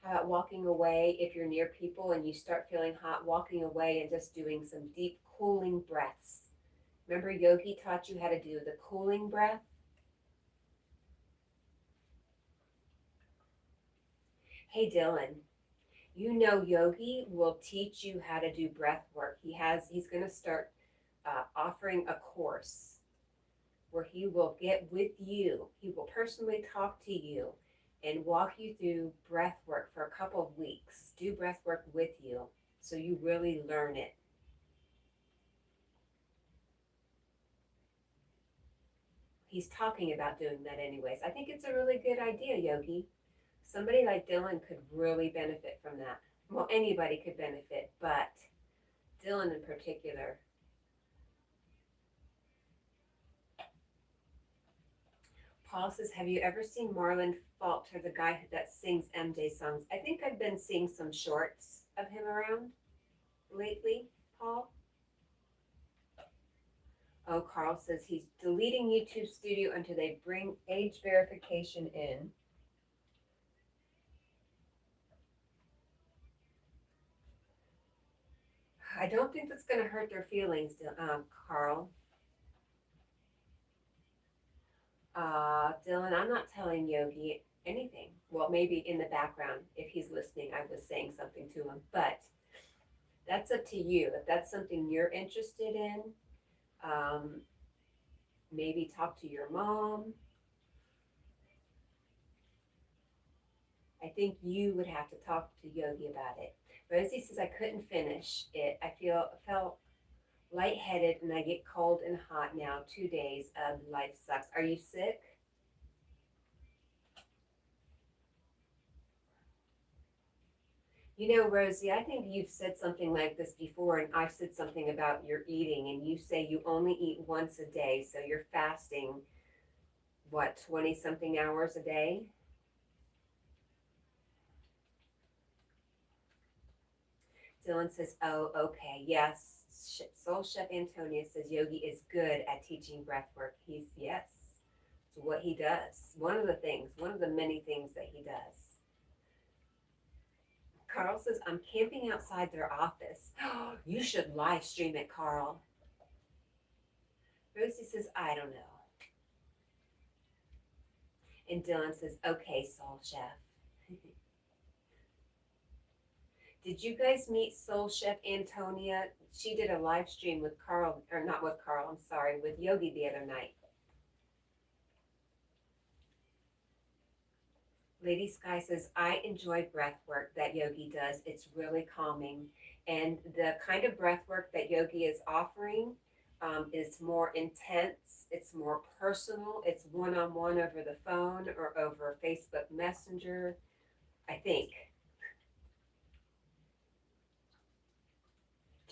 How about walking away if you're near people and you start feeling hot, walking away and just doing some deep cooling breaths? Remember Yogi taught you how to do the cooling breath? Hey Dylan, you know Yogi will teach you how to do breath work. He's going to start offering a course where he will get with you. He will personally talk to you and walk you through breath work for a couple of weeks. Do breath work with you so you really learn it. He's talking about doing that anyways. I think it's a really good idea, Yogi. Somebody like Dylan could really benefit from that. Well, anybody could benefit, but Dylan in particular. Paul says, have you ever seen Marlon Falter, the guy that sings MJ songs? I think I've been seeing some shorts of him around lately, Paul. Oh, Carl says he's deleting YouTube Studio until they bring age verification in. I don't think that's going to hurt their feelings, Carl. Dylan, I'm not telling Yogi anything. Well, maybe in the background, if he's listening, I was saying something to him, but that's up to you. If that's something you're interested in, maybe talk to your mom. I think you would have to talk to Yogi about it. Rosie says, I couldn't finish it. I felt lightheaded and I get cold and hot now. 2 days of life sucks. Are you sick? You know, Rosie, I think you've said something like this before, and I've said something about your eating, and you say you only eat once a day, so you're fasting, what, 20 something hours a day? Dylan says, oh, okay, yes. Soul Chef Antonia says Yogi is good at teaching breath work. Yes, it's what he does. One of the things, one of the many things that he does. Carl says, I'm camping outside their office. You should live stream it, Carl. Rosie says, I don't know. And Dylan says, okay, Soul Chef. Did you guys meet Soul Chef Antonia? She did a live stream with Carl, or not with Carl, I'm sorry, with Yogi the other night. Lady Sky says, I enjoy breath work that Yogi does. It's really calming. And the kind of breath work that Yogi is offering is more intense. It's more personal. It's one-on-one over the phone or over Facebook Messenger, I think.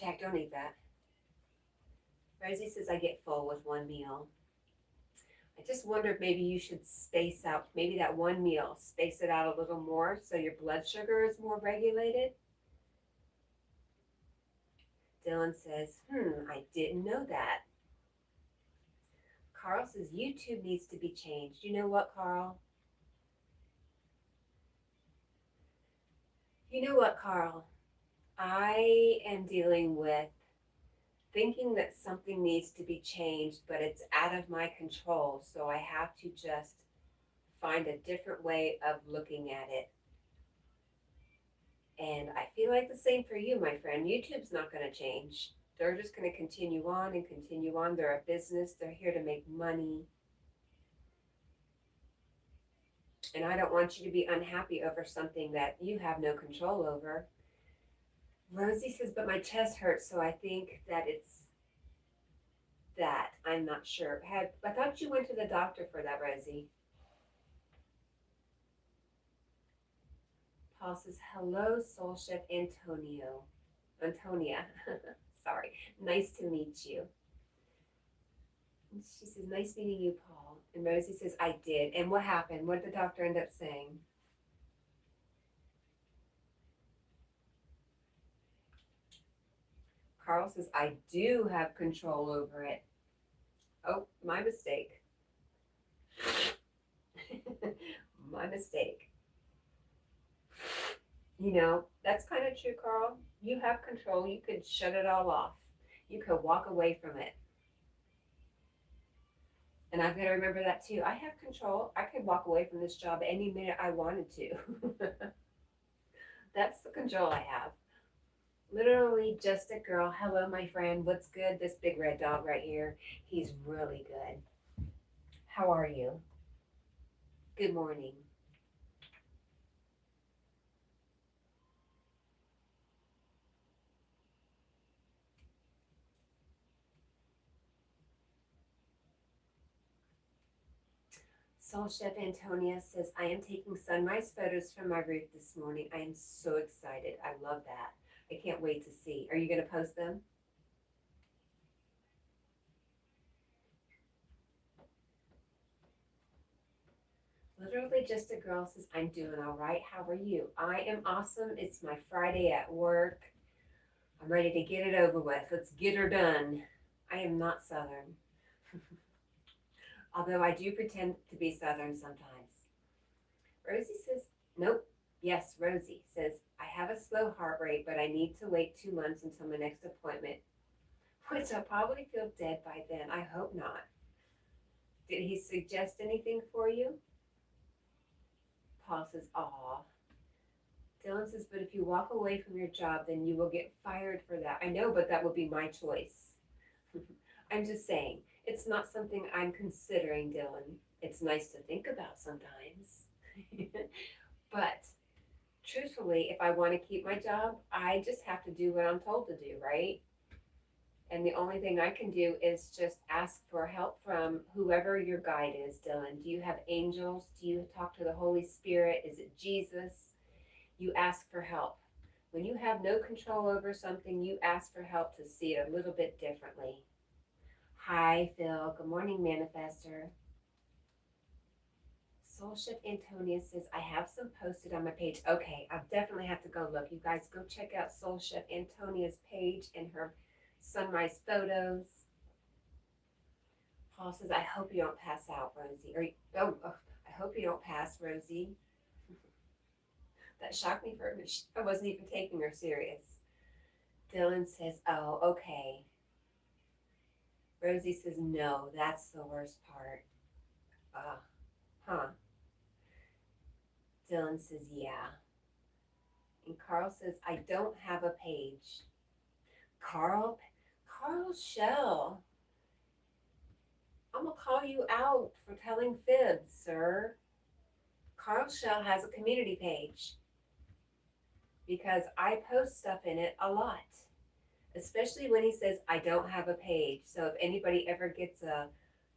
Jack, don't eat that. Rosie says, I get full with one meal. I just wonder if maybe you should space out, maybe that one meal, space it out a little more so your blood sugar is more regulated. Dylan says, I didn't know that. Carl says, YouTube needs to be changed. You know what, Carl? You know what, Carl? I am dealing with thinking that something needs to be changed, but it's out of my control. So I have to just find a different way of looking at it. And I feel like the same for you, my friend. YouTube's not going to change. They're just going to continue on and continue on. They're a business. They're here to make money. And I don't want you to be unhappy over something that you have no control over. Rosie says, but my chest hurts, so I think that it's that. I'm not sure. I thought you went to the doctor for that, Rosie. Paul says, hello, Soul Chef Antonia. Sorry. Nice to meet you. And she says, nice meeting you, Paul. And Rosie says, I did. And what happened? What did the doctor end up saying? Carl says, I do have control over it. Oh, my mistake. My mistake. You know, that's kind of true, Carl. You have control. You could shut it all off. You could walk away from it. And I've got to remember that too. I have control. I could walk away from this job any minute I wanted to. That's the control I have. Literally just a girl. Hello, my friend. What's good? This big red dog right here. He's really good. How are you? Good morning. Soul Chef Antonia says, I am taking sunrise photos from my roof this morning. I am so excited. I love that. I can't wait to see. Are you going to post them? Literally just a girl says, I'm doing all right. How are you? I am awesome. It's my Friday at work. I'm ready to get it over with. Let's get her done. I am not Southern. Although I do pretend to be Southern sometimes. Rosie says, nope. Yes, Rosie says, I have a slow heart rate, but I need to wait 2 months until my next appointment, which I'll probably feel dead by then. I hope not. Did he suggest anything for you? Paul says, aw. Dylan says, but if you walk away from your job, then you will get fired for that. I know, but that would be my choice. I'm just saying, it's not something I'm considering, Dylan. It's nice to think about sometimes. But truthfully, if I want to keep my job, I just have to do what I'm told to do, right? And the only thing I can do is just ask for help from whoever your guide is, Dylan. Do you have angels? Do you talk to the Holy Spirit? Is it Jesus? You ask for help. When you have no control over something, you ask for help to see it a little bit differently. Hi, Phil. Good morning, Manifester. Soul Chef Antonia says, I have some posted on my page. Okay, I'll definitely have to go look. You guys go check out Soul Chef Antonia's page and her sunrise photos. Paul says, I hope you don't pass out, Rosie. I hope you don't pass, Rosie. That shocked me for a minute. I wasn't even taking her serious. Dylan says, oh, okay. Rosie says, no, that's the worst part. Huh. Dylan says, yeah. And Carl says, I don't have a page. Carl Shell, I'm going to call you out for telling fibs, sir. Carl Shell has a community page because I post stuff in it a lot, especially when he says, I don't have a page. So if anybody ever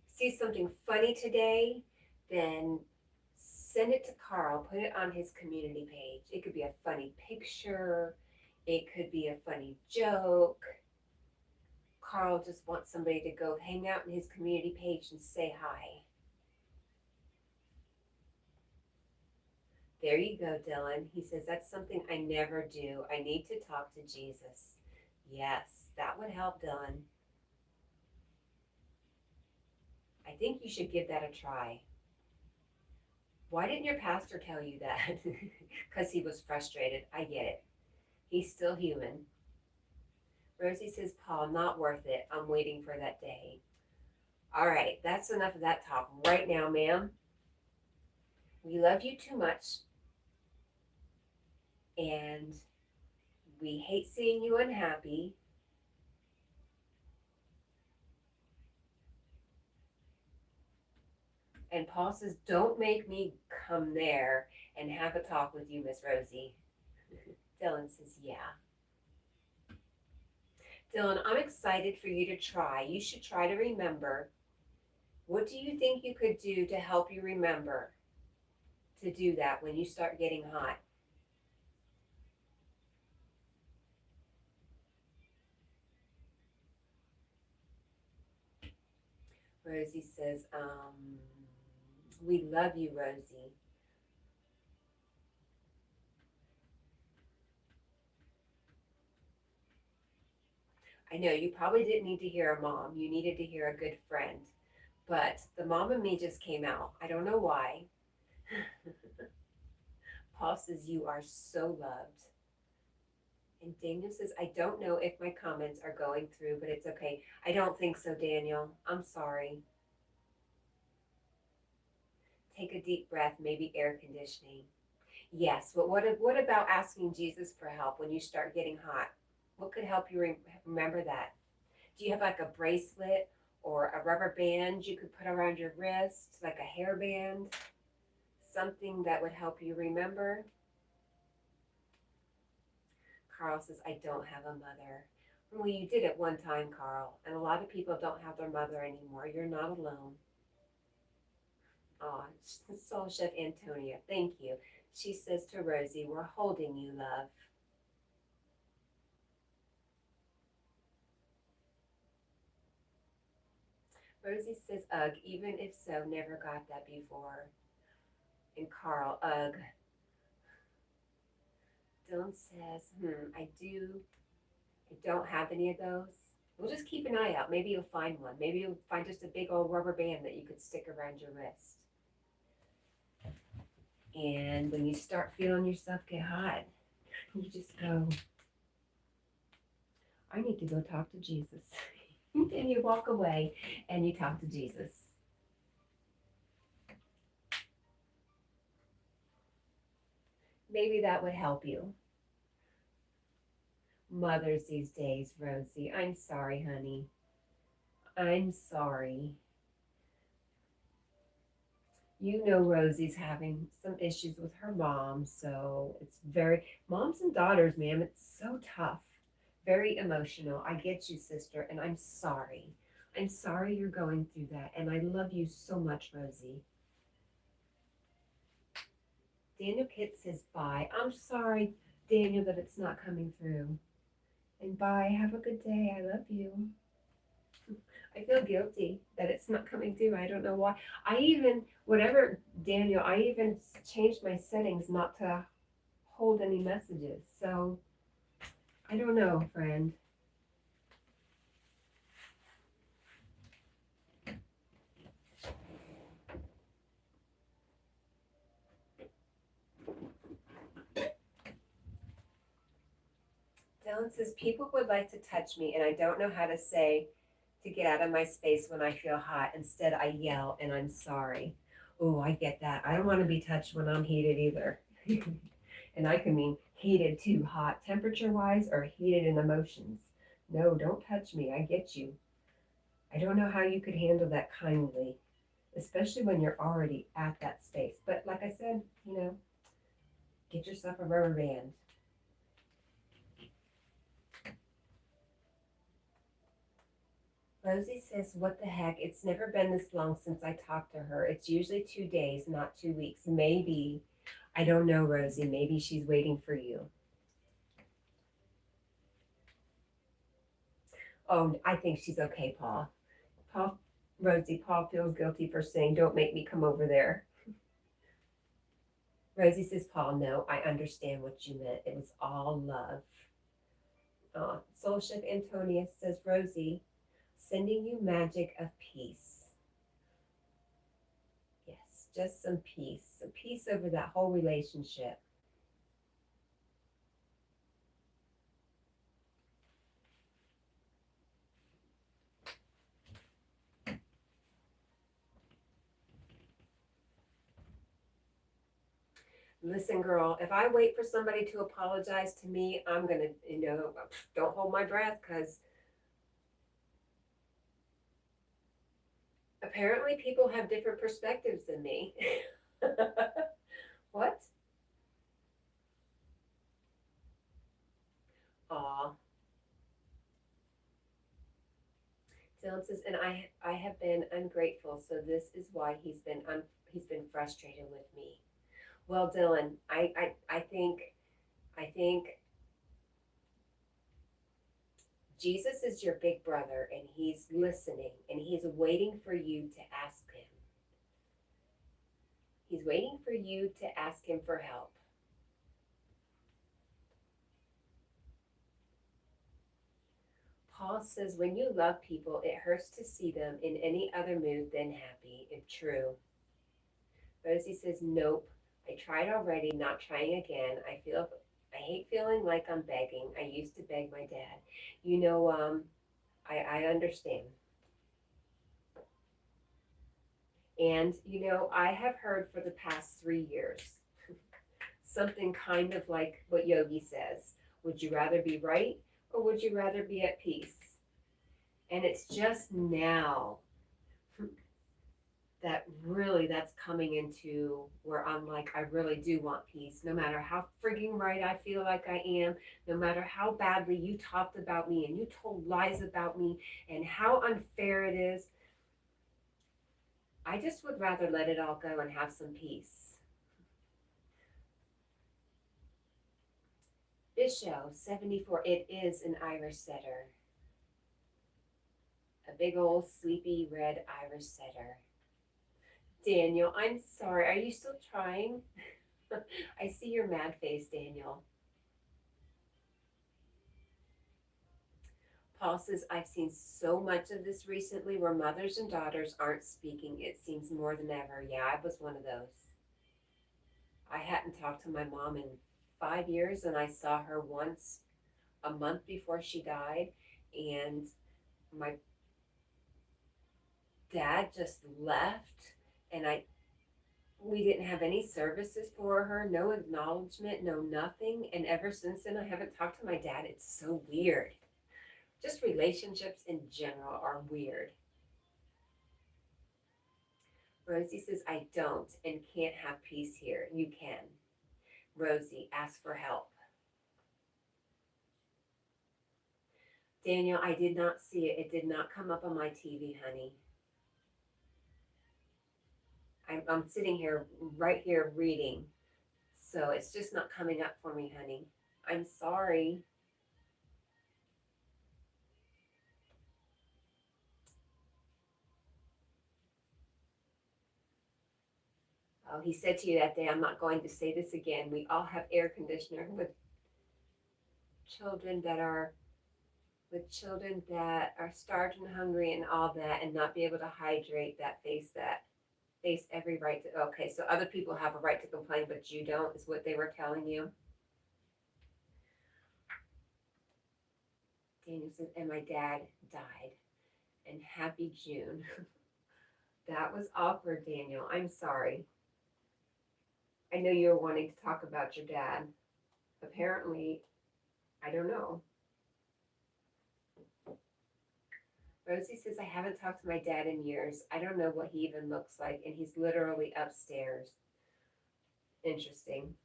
sees something funny today, then send it to Carl, put it on his community page. It could be a funny picture. It could be a funny joke. Carl just wants somebody to go hang out in his community page and say hi. There you go, Dylan. He says, that's something I never do. I need to talk to Jesus. Yes, that would help, Dylan. I think you should give that a try. Why didn't your pastor tell you that? Because he was frustrated. I get it. He's still human. Rosie says, Paul, not worth it. I'm waiting for that day. All right, that's enough of that talk right now, ma'am. We love you too much. And we hate seeing you unhappy. And Paul says, don't make me come there and have a talk with you, Miss Rosie. Dylan says, yeah. Dylan, I'm excited for you to try. You should try to remember. What do you think you could do to help you remember to do that when you start getting hot? Rosie says, we love you, Rosie. I know you probably didn't need to hear a mom. You needed to hear a good friend. But the mom and me just came out. I don't know why. Paul says, you are so loved. And Daniel says, I don't know if my comments are going through, but it's okay. I don't think so, Daniel. I'm sorry. Take a deep breath, maybe air conditioning. Yes, but what about asking Jesus for help when you start getting hot? What could help you remember that? Do you have like a bracelet or a rubber band you could put around your wrist, like a hairband? Something that would help you remember? Carl says, I don't have a mother. Well, you did at one time, Carl, and a lot of people don't have their mother anymore. You're not alone. Oh, Soul Chef Antonia, thank you. She says to Rosie, we're holding you, love. Rosie says, ugh, even if so, never got that before. And Carl, ugh. Dylan says, I don't have any of those. We'll just keep an eye out. Maybe you'll find one. Maybe you'll find just a big old rubber band that you could stick around your wrist. And when you start feeling yourself get hot, you just go, I need to go talk to Jesus. And you walk away and you talk to Jesus. Maybe that would help you. Mothers these days, Rosie. I'm sorry, honey. I'm sorry. You know Rosie's having some issues with her mom, so it's moms and daughters, ma'am, it's so tough. Very emotional. I get you, sister, and I'm sorry. I'm sorry you're going through that, and I love you so much, Rosie. Daniel Kit says bye. I'm sorry, Daniel, that it's not coming through. And bye. Have a good day. I love you. I feel guilty that it's not coming through. I don't know why. Whatever, Daniel, I even changed my settings not to hold any messages. So I don't know, friend. Dylan says, people would like to touch me, and I don't know how to say to get out of my space when I feel hot. Instead, I yell, and I'm sorry. Oh, I get that. I don't want to be touched when I'm heated either. And I can mean heated too, hot temperature wise, or heated in emotions. No, don't touch me. I get you. I don't know how you could handle that kindly, especially when you're already at that space. But like I said, get yourself a rubber band. Rosie says, what the heck? It's never been this long since I talked to her. It's usually 2 days, not 2 weeks. Maybe, I don't know, Rosie. Maybe she's waiting for you. Oh, I think she's okay, Paul. Paul feels guilty for saying, don't make me come over there. Rosie says, Paul, no, I understand what you meant. It was all love. Soul Ship Antonius says, Rosie, sending you magic of peace. Yes, just some peace over that whole relationship. Listen, girl, if I wait for somebody to apologize to me, I'm going to, don't hold my breath, because apparently people have different perspectives than me. What? Aw. Dylan says, and I have been ungrateful, so this is why he's been frustrated with me. Well, Dylan, I think Jesus is your big brother, and he's listening, and he's waiting for you to ask him. He's waiting for you to ask him for help. Paul says, when you love people, it hurts to see them in any other mood than happy. It's true. Rosie says, nope. I tried already, not trying again. I hate feeling like I'm begging. I used to beg my dad. I understand. And, I have heard for the past 3 years something kind of like what Yogi says. Would you rather be right, or would you rather be at peace? And it's just now that's coming into where I'm like, I really do want peace, no matter how frigging right I feel like I am, no matter how badly you talked about me and you told lies about me and how unfair it is. I just would rather let it all go and have some peace. Bishop 74, it is an Irish setter. A big old sleepy red Irish setter. Daniel, I'm sorry. Are you still trying? I see your mad face, Daniel. Paul says, I've seen so much of this recently where mothers and daughters aren't speaking. It seems more than ever. Yeah, I was one of those. I hadn't talked to my mom in 5 years, and I saw her once a month before she died, and my dad just left, and we didn't have any services for her, no acknowledgement, no nothing. And ever since then, I haven't talked to my dad. It's so weird. Just relationships in general are weird. Rosie says, I don't and can't have peace here. You can. Rosie, ask for help. Daniel, I did not see it. It did not come up on my TV, honey. I'm sitting here, right here, reading. So it's just not coming up for me, honey. I'm sorry. Oh, he said to you that day, I'm not going to say this again. We all have air conditioner children that are with children that are starved and hungry and all that and not be able to hydrate that face every right to, okay, so other people have a right to complain, but you don't, is what they were telling you. Daniel says, and my dad died. And happy June. That was awkward, Daniel. I'm sorry. I know you were wanting to talk about your dad. Apparently, I don't know. Rosie says, I haven't talked to my dad in years. I don't know what he even looks like, and he's literally upstairs. Interesting.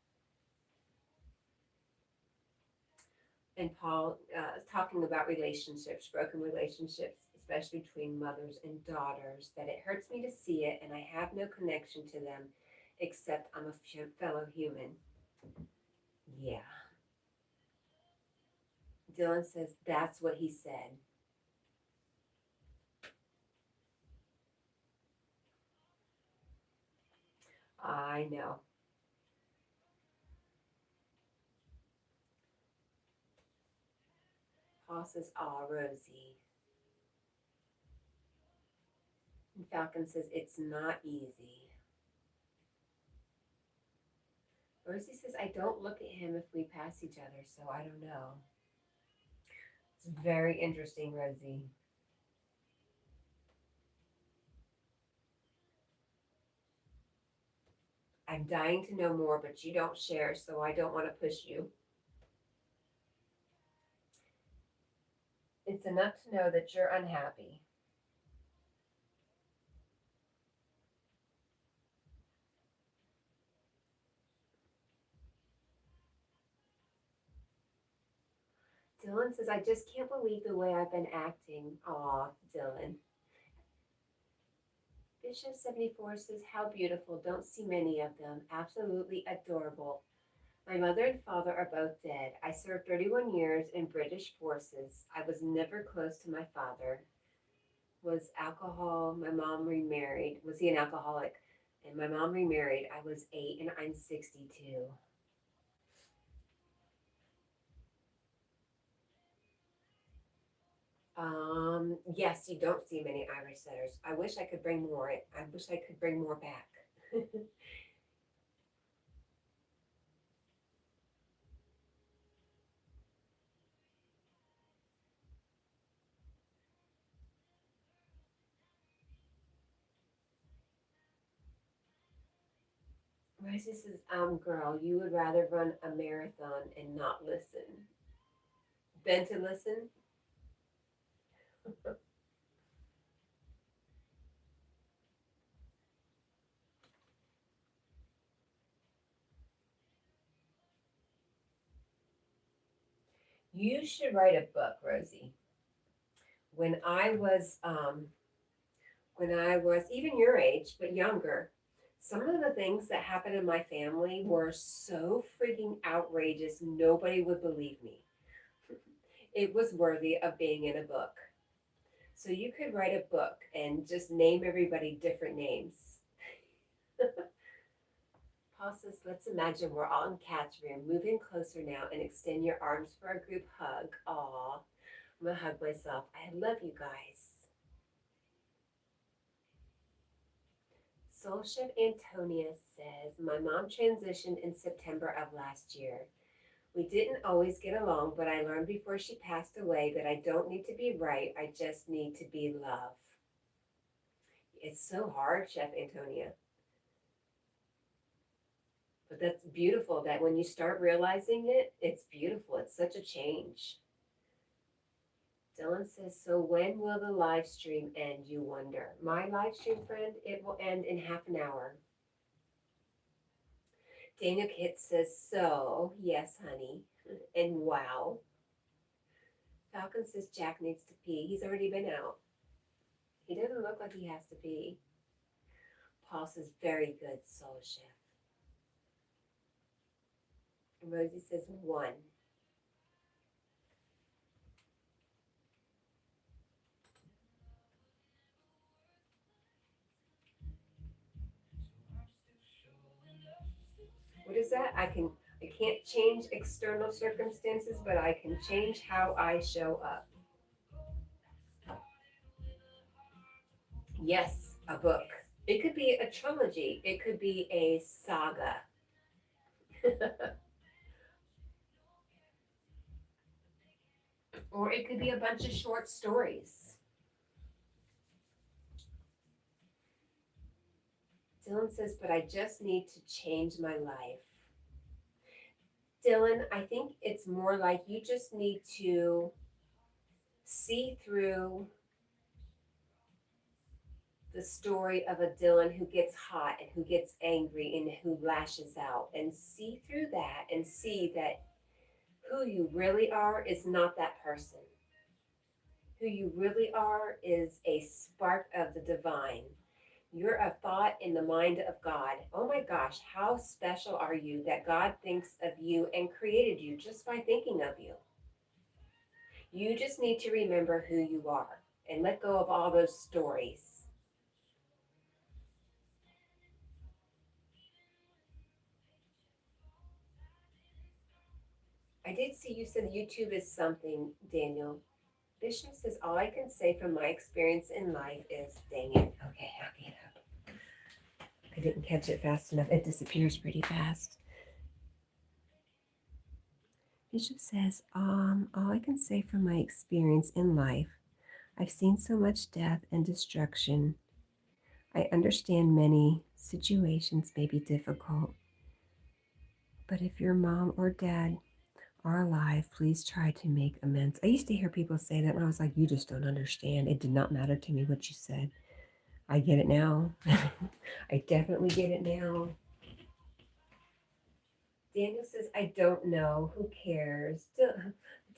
And Paul is talking about relationships, broken relationships, especially between mothers and daughters, that it hurts me to see it, and I have no connection to them, except I'm a fellow human. Yeah. Dylan says, that's what he said. I know. Paul says, aw, Rosie. And Falcon says, it's not easy. Rosie says, I don't look at him if we pass each other, so I don't know. It's very interesting, Rosie. I'm dying to know more, but you don't share, so I don't want to push you. It's enough to know that you're unhappy. Dylan says, I just can't believe the way I've been acting. Aw, Dylan. Bishop 74 says, how beautiful. Don't see many of them. Absolutely adorable. My mother and father are both dead. I served 31 years in British forces. I was never close to my father. Was alcohol. My mom remarried. Was he an alcoholic? And my mom remarried. I was 8 and I'm 62. Yes, you don't see many Irish setters. I wish I could bring more. I wish I could bring more back. Rosie says, girl, you would rather run a marathon and not listen than to listen? You should write a book, Rosie. When I was even your age, but younger, some of the things that happened in my family were so freaking outrageous, nobody would believe me. It was worthy of being in a book. So you could write a book and just name everybody different names. Paul says, let's imagine we're all in Cat's room. Move in closer now and extend your arms for a group hug. Aw, I'm going to hug myself. I love you guys. Soul Chef Antonia says, my mom transitioned in September of last year. We didn't always get along, but I learned before she passed away that I don't need to be right. I just need to be love. It's so hard, Chef Antonia. But that's beautiful that when you start realizing it, it's beautiful. It's such a change. Dylan says, so when will the live stream end, you wonder? My live stream, friend, it will end in half an hour. Daniel Kit says, so, yes, honey, and wow. Falcon says Jack needs to pee. He's already been out. He doesn't look like he has to pee. Paul says, very good, Soul Chef. And Rosie says, 1. that. I can't change external circumstances, but I can change how I show up. Yes, a book. It could be a trilogy. It could be a saga. Or it could be a bunch of short stories. Dylan says, but I just need to change my life. Dylan, I think it's more like you just need to see through the story of a Dylan who gets hot and who gets angry and who lashes out, and see through that and see that who you really are is not that person. Who you really are is a spark of the divine. You're a thought in the mind of God. Oh my gosh, how special are you that God thinks of you and created you just by thinking of you? You just need to remember who you are and let go of all those stories. I did see you said YouTube is something, Daniel. Bishop says, all I can say from my experience in life is, dang it. Okay, I'll get up. I didn't catch it fast enough. It disappears pretty fast. Bishop says, all I can say from my experience in life, I've seen so much death and destruction. I understand many situations may be difficult, but if your mom or dad are alive, please try to make amends. I used to hear people say that, and I was like, you just don't understand. It did not matter to me what you said. I get it now. I definitely get it now. Daniel says, I don't know. Who cares?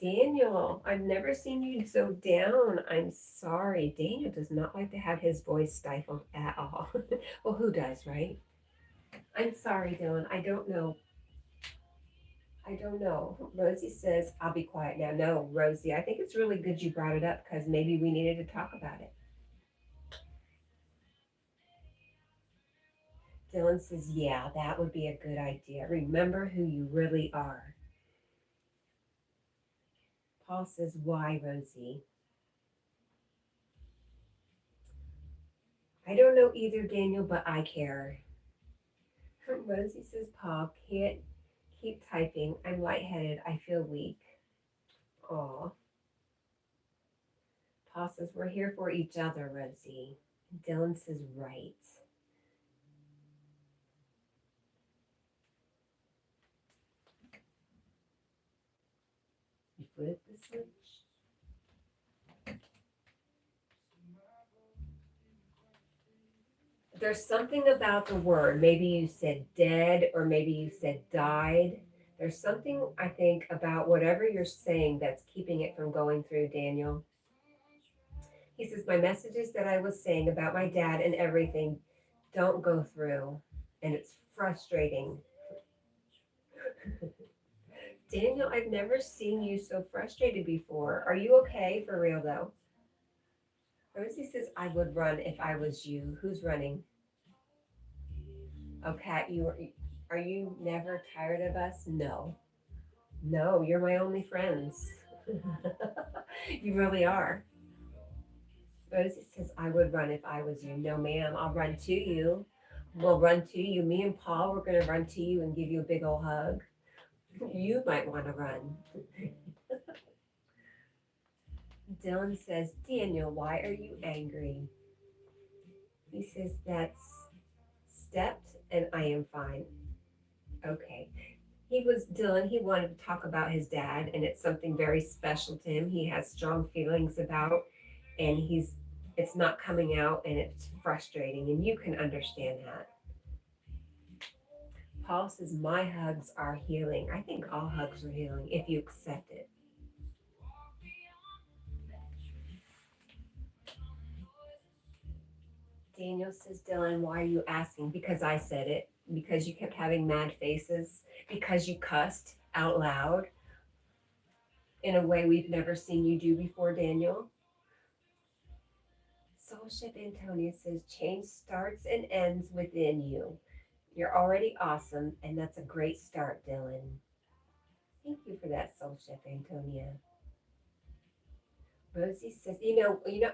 Daniel, I've never seen you so down. I'm sorry. Daniel does not like to have his voice stifled at all. Well, who does, right? I'm sorry, Dylan. I don't know. I don't know. Rosie says, I'll be quiet now. No, Rosie, I think it's really good you brought it up because maybe we needed to talk about it. Dylan says, yeah, that would be a good idea. Remember who you really are. Paul says, why, Rosie? I don't know either, Daniel, but I care. Rosie says, Paul, can't keep typing. I'm lightheaded. I feel weak. Aw. Paul says, we're here for each other, Rosie. Dylan says, right. You flip the switch. There's something about the word. Maybe you said dead or maybe you said died. There's something, I think, about whatever you're saying that's keeping it from going through, Daniel. He says, my messages that I was saying about my dad and everything don't go through, and it's frustrating. Daniel, I've never seen you so frustrated before. Are you okay for real, though? Rosie says, I would run if I was you. Who's running? Oh, Kat, are you never tired of us? No. No, you're my only friends. You really are. Rosie says, I would run if I was you. No, ma'am, I'll run to you. We'll run to you. Me and Paul, we're going to run to you and give you a big old hug. You might want to run. Dylan says, Daniel, why are you angry? He says, that's stepped and I am fine. Okay. Dylan, he wanted to talk about his dad, and it's something very special to him. He has strong feelings about, and it's not coming out, and it's frustrating, and you can understand that. Paul says, my hugs are healing. I think all hugs are healing if you accept it. Daniel says, Dylan, why are you asking? Because I said it. Because you kept having mad faces. Because you cussed out loud in a way we've never seen you do before, Daniel. Soulship Antonia says, change starts and ends within you. You're already awesome, and that's a great start, Dylan. Thank you for that, Soul Chef Antonia. Rosie says,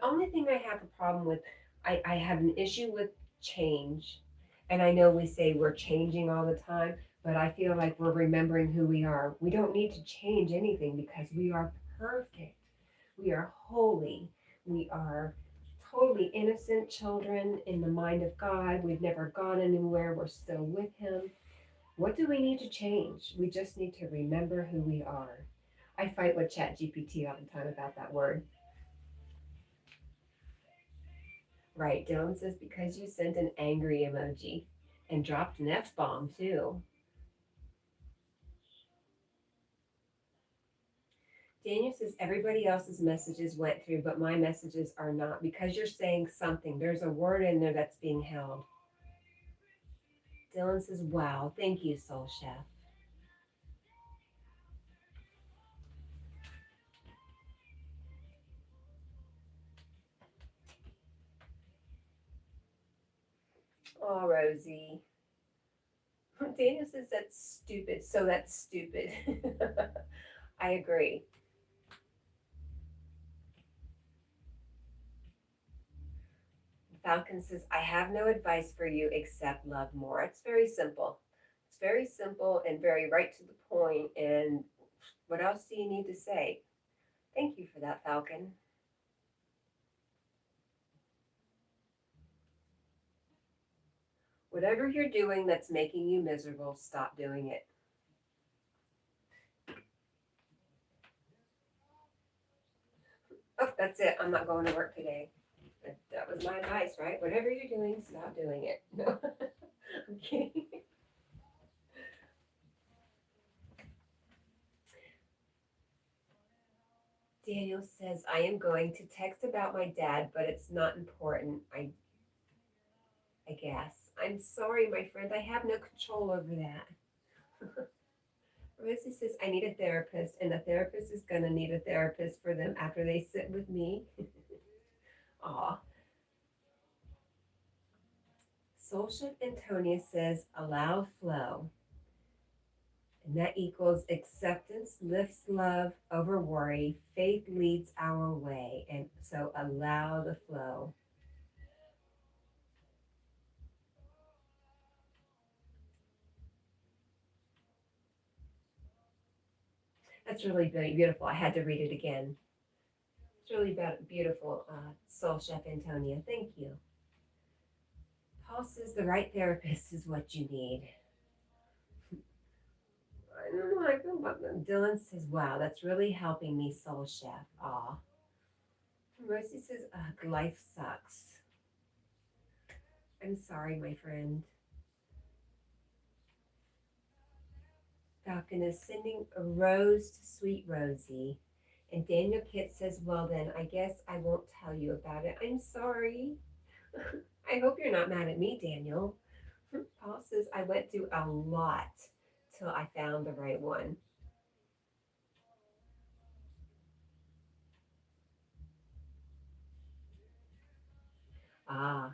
only thing I have a problem with, I have an issue with change. And I know we say we're changing all the time, but I feel like we're remembering who we are. We don't need to change anything because we are perfect. We are holy. We are totally innocent children in the mind of God. We've never gone anywhere. We're still with Him. What do we need to change? We just need to remember who we are. I fight with ChatGPT all the time about that word. Right, Dylan says because you sent an angry emoji and dropped an F bomb too. Daniel says everybody else's messages went through, but my messages are not because you're saying something. There's a word in there that's being held. Dylan says, wow, thank you, Soul Chef. Oh, Rosie. Daniel says that's stupid, so that's stupid. I agree. Falcon says, I have no advice for you except love more. It's very simple. It's very simple and very right to the point. And what else do you need to say? Thank you for that, Falcon. Whatever you're doing that's making you miserable, stop doing it. Oh, that's it. I'm not going to work today. That was my advice, right? Whatever you're doing, stop doing it. No, I'm kidding. Daniel says, I am going to text about my dad, but it's not important. I guess. I'm sorry, my friend. I have no control over that. Rosie says, I need a therapist, and the therapist is going to need a therapist for them after they sit with me. Aw. Soul Chef Antonia says, allow flow. And that equals acceptance lifts love over worry. Faith leads our way. And so allow the flow. That's really beautiful. I had to read it again. It's really beautiful, Soul Chef Antonia. Thank you. Paul says the right therapist is what you need. I don't know how I feel about them. Dylan says, wow, that's really helping me, Soul Chef. Aw. Rosie says, ugh, life sucks. I'm sorry, my friend. Falcon is sending a rose to sweet Rosie. And Daniel Kit says, well, then, I guess I won't tell you about it. I'm sorry. I hope you're not mad at me, Daniel. Paul says, I went through a lot till I found the right one. Ah,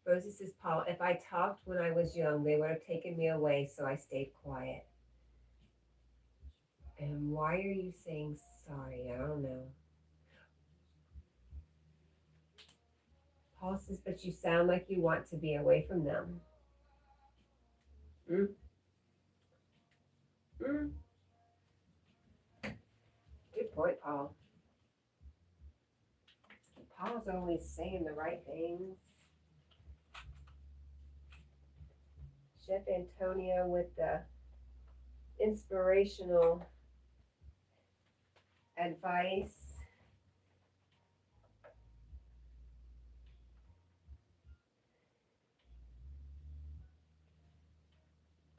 Rosie says, Paul, if I talked when I was young, they would have taken me away, so I stayed quiet. And why are you saying sorry? I don't know. Paul says, but you sound like you want to be away from them. Mm, mm. Good point, Paul. Paul's always saying the right things. Chef Antonio with the inspirational advice.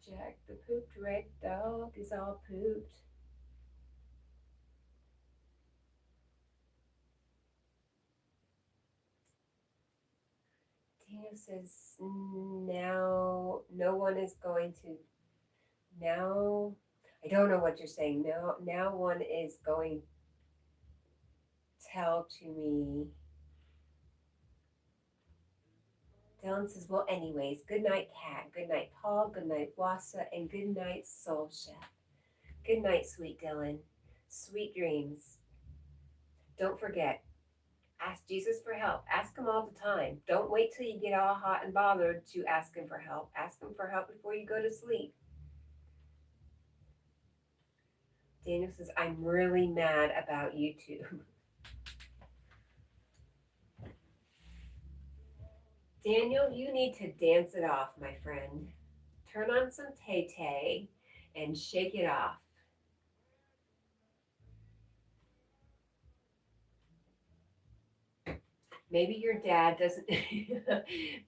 Jack, the pooped red dog is all pooped. Tina says, now no one is going to, now, I don't know what you're saying. Now one is going to tell to me. Dylan says, well, anyways, good night, Cat. Good night, Paul. Good night, Wassa. And good night, Soul Chef. Good night, sweet Dylan. Sweet dreams. Don't forget, ask Jesus for help. Ask him all the time. Don't wait till you get all hot and bothered to ask him for help. Ask him for help before you go to sleep. Daniel says, I'm really mad about YouTube. Daniel, you need to dance it off, my friend. Turn on some Tay-Tay and shake it off. Maybe your dad doesn't,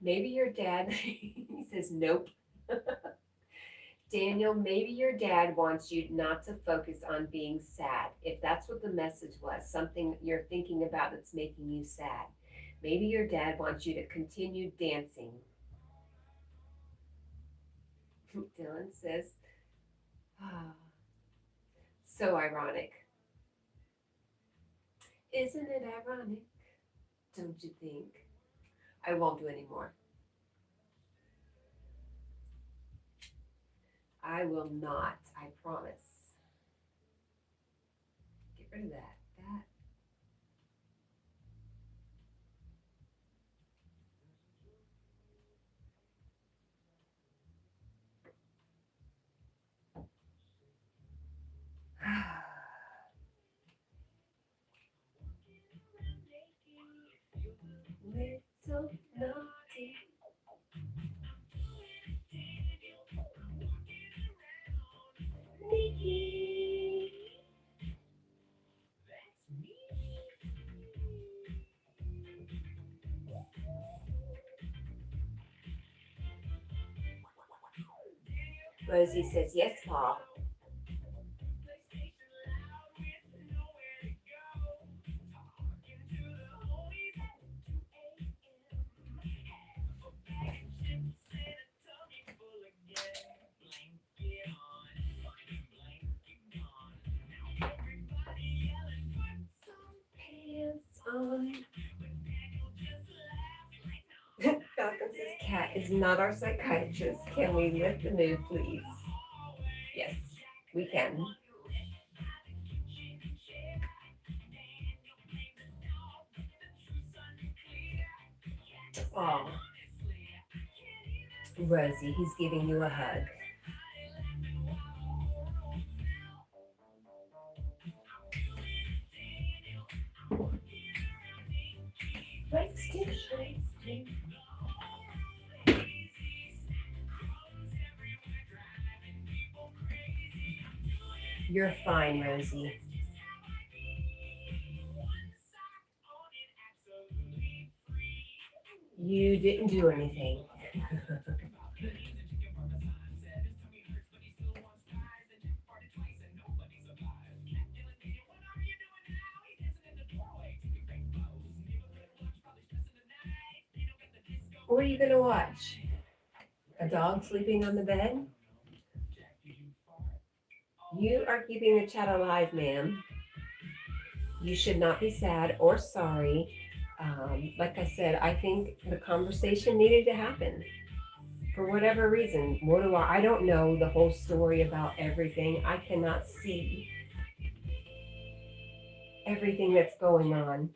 maybe your dad, he says, nope. Daniel, maybe your dad wants you not to focus on being sad. If that's what the message was, something you're thinking about that's making you sad. Maybe your dad wants you to continue dancing. Dylan says, ah, so ironic. Isn't it ironic? Don't you think? I won't do any more. I will not, I promise. Get rid of that. Little naughty. Nikki. Rosie says, yes, Paul. Falcon says, Cat is not our psychiatrist. Can we lift the mood, please? Yes, we can. Oh, Rosie, he's giving you a hug. You're fine, Rosie. You didn't do anything. What are you going to watch? A dog sleeping on the bed? You are keeping the chat alive, ma'am. You should not be sad or sorry. Like I said, I think the conversation needed to happen for whatever reason. I don't know the whole story about everything. I cannot see everything that's going on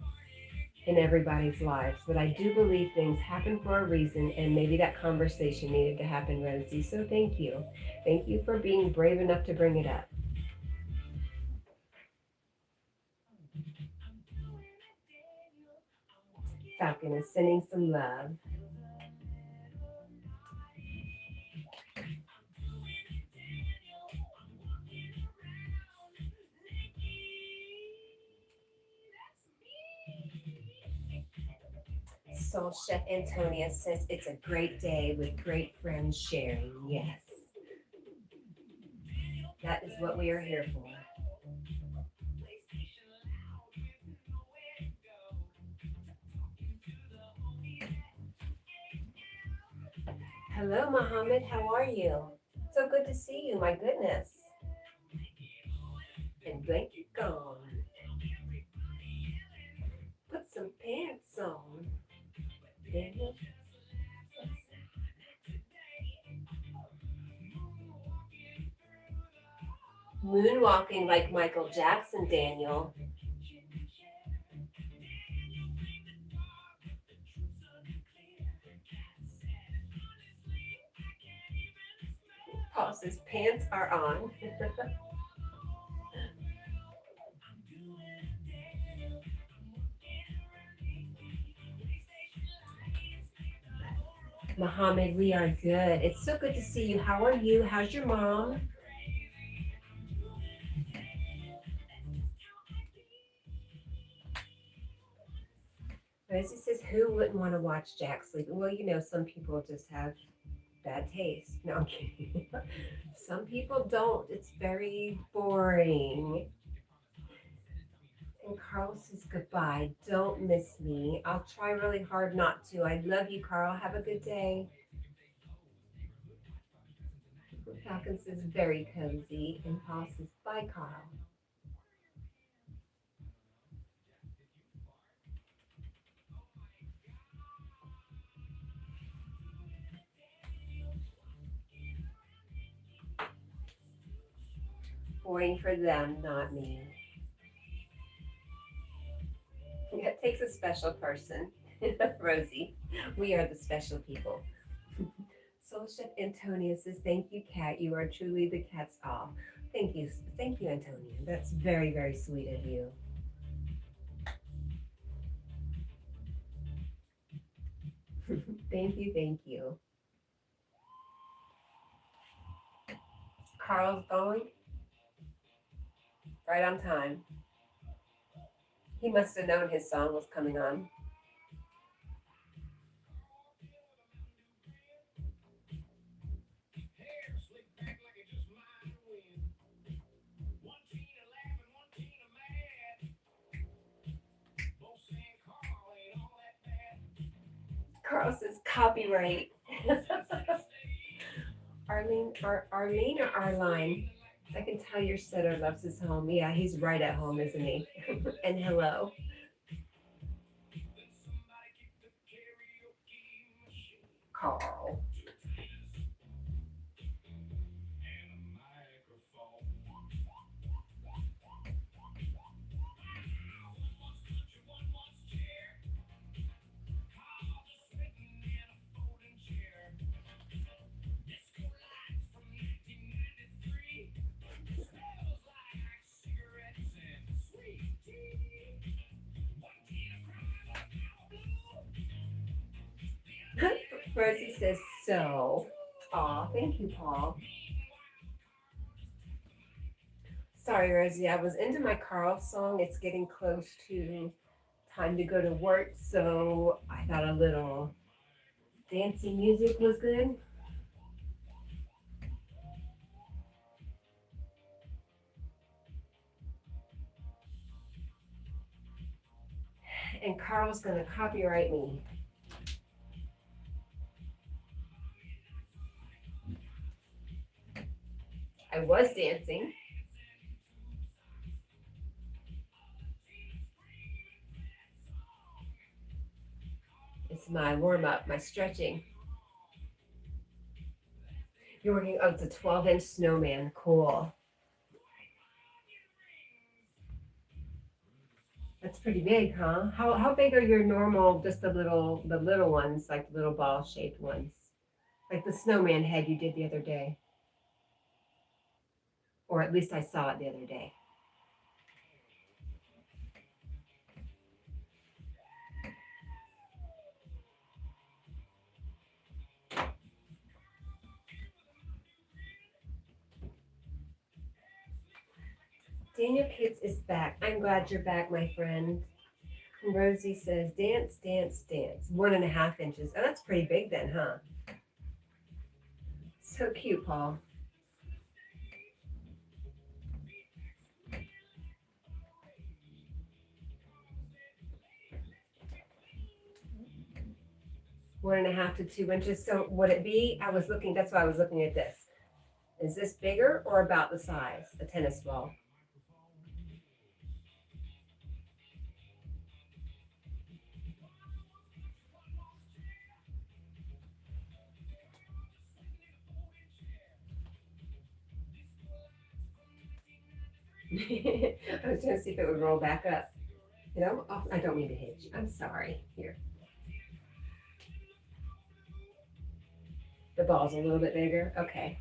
in everybody's lives, but I do believe things happen for a reason, and maybe that conversation needed to happen, Rosie. So thank you. Thank you for being brave enough to bring it up. Falcon is sending some love. Soul Chef Antonia says it's a great day with great friends sharing. Yes. That is what we are here for. Hello, Mohammed. How are you? So good to see you. My goodness. And blanket gone. Put some pants on. moonwalking like Michael Jackson, Daniel. Paul says pants are on. Mohammed, we are good. It's so good to see you. How are you? How's your mom? Rosie says, who wouldn't want to watch Jack sleep? Well, you know, some people just have bad taste. No, I'm kidding. Some people don't. It's very boring. And Carl says, goodbye. Don't miss me. I'll try really hard not to. I love you, Carl. Have a good day. Falcon says, very cozy. And Paul says, bye, Carl. Boring for them, not me. It takes a special person. Rosie, we are the special people. Soul Chef Antonia says, thank you, Cat. You are truly the cat's off. Thank you. Thank you, Antonia. That's very, very sweet of you. Thank you, thank you. Carl's going right on time. He must have known his song was coming on. Carl says copyright. Arlene or Arline. I can tell your setter loves his home. Yeah, he's right at home, isn't he? And hello. Carl. Rosie says so. Aw, thank you, Paul. Sorry, Rosie, I was into my Carl song. It's getting close to time to go to work, so I thought a little dancing music was good. And Carl's gonna copyright me. I was dancing. It's my warm up, my stretching. You're working, oh, it's a 12-inch snowman. Cool. That's pretty big, huh? How big are your normal, just the little ones, like the little ball shaped ones? Like the snowman head you did the other day. Or at least I saw it the other day. Daniel Kids is back. I'm glad you're back, my friend. And Rosie says, dance, dance, dance. 1.5 inches. Oh, that's pretty big then, huh? So cute, Paul. One and a half to 2 inches. So would it be? I was looking, that's why I was looking at this. Is this bigger or about the size? A tennis ball. I was trying to see if it would roll back up. You know, oh, I don't mean to hit you. I'm sorry. Here. The ball's a little bit bigger. Okay.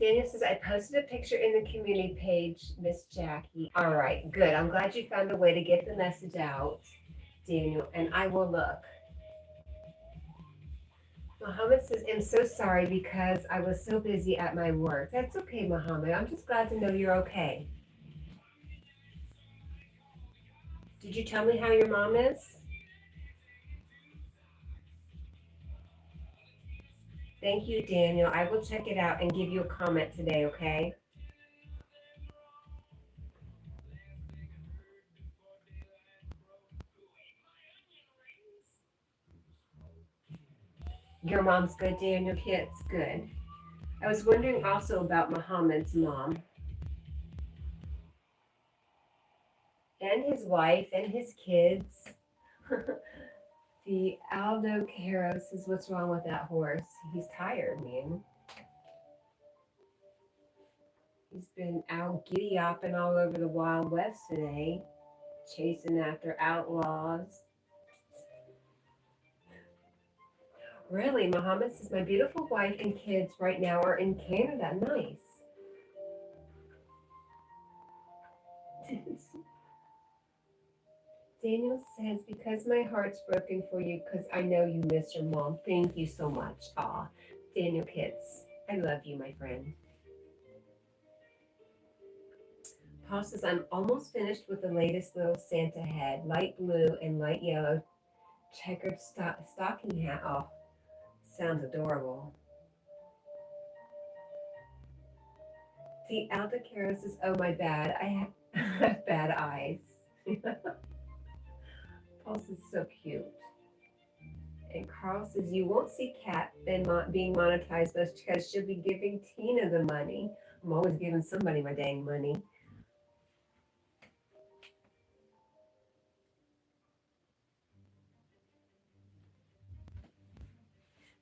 Daniel says, I posted a picture in the community page, Miss Jackie. All right, good. I'm glad you found a way to get the message out, Daniel, and I will look. Muhammad says, I'm so sorry because I was so busy at my work. That's okay, Muhammad. I'm just glad to know you're okay. Did you tell me how your mom is? Thank you, Daniel. I will check it out and give you a comment today, okay? Your mom's good, Daniel. Kids, good. I was wondering also about Muhammad's mom and his wife and his kids. The Aldo Caro says, what's wrong with that horse? He's tired, man. He's been out giddy-opping all over the Wild West today, chasing after outlaws. Really, Muhammad says, my beautiful wife and kids right now are in Canada. Nice. Daniel says, because my heart's broken for you because I know you miss your mom. Thank you so much. Aw, Daniel Kitts, I love you, my friend. Paul says, I'm almost finished with the latest little Santa head, light blue and light yellow checkered stocking hat. Oh, sounds adorable. See, Alta Caro says, oh, my bad. I have bad eyes. Paul says, so cute. And Carl says, you won't see Cat being monetized much because she'll be giving Tina the money. I'm always giving somebody my dang money.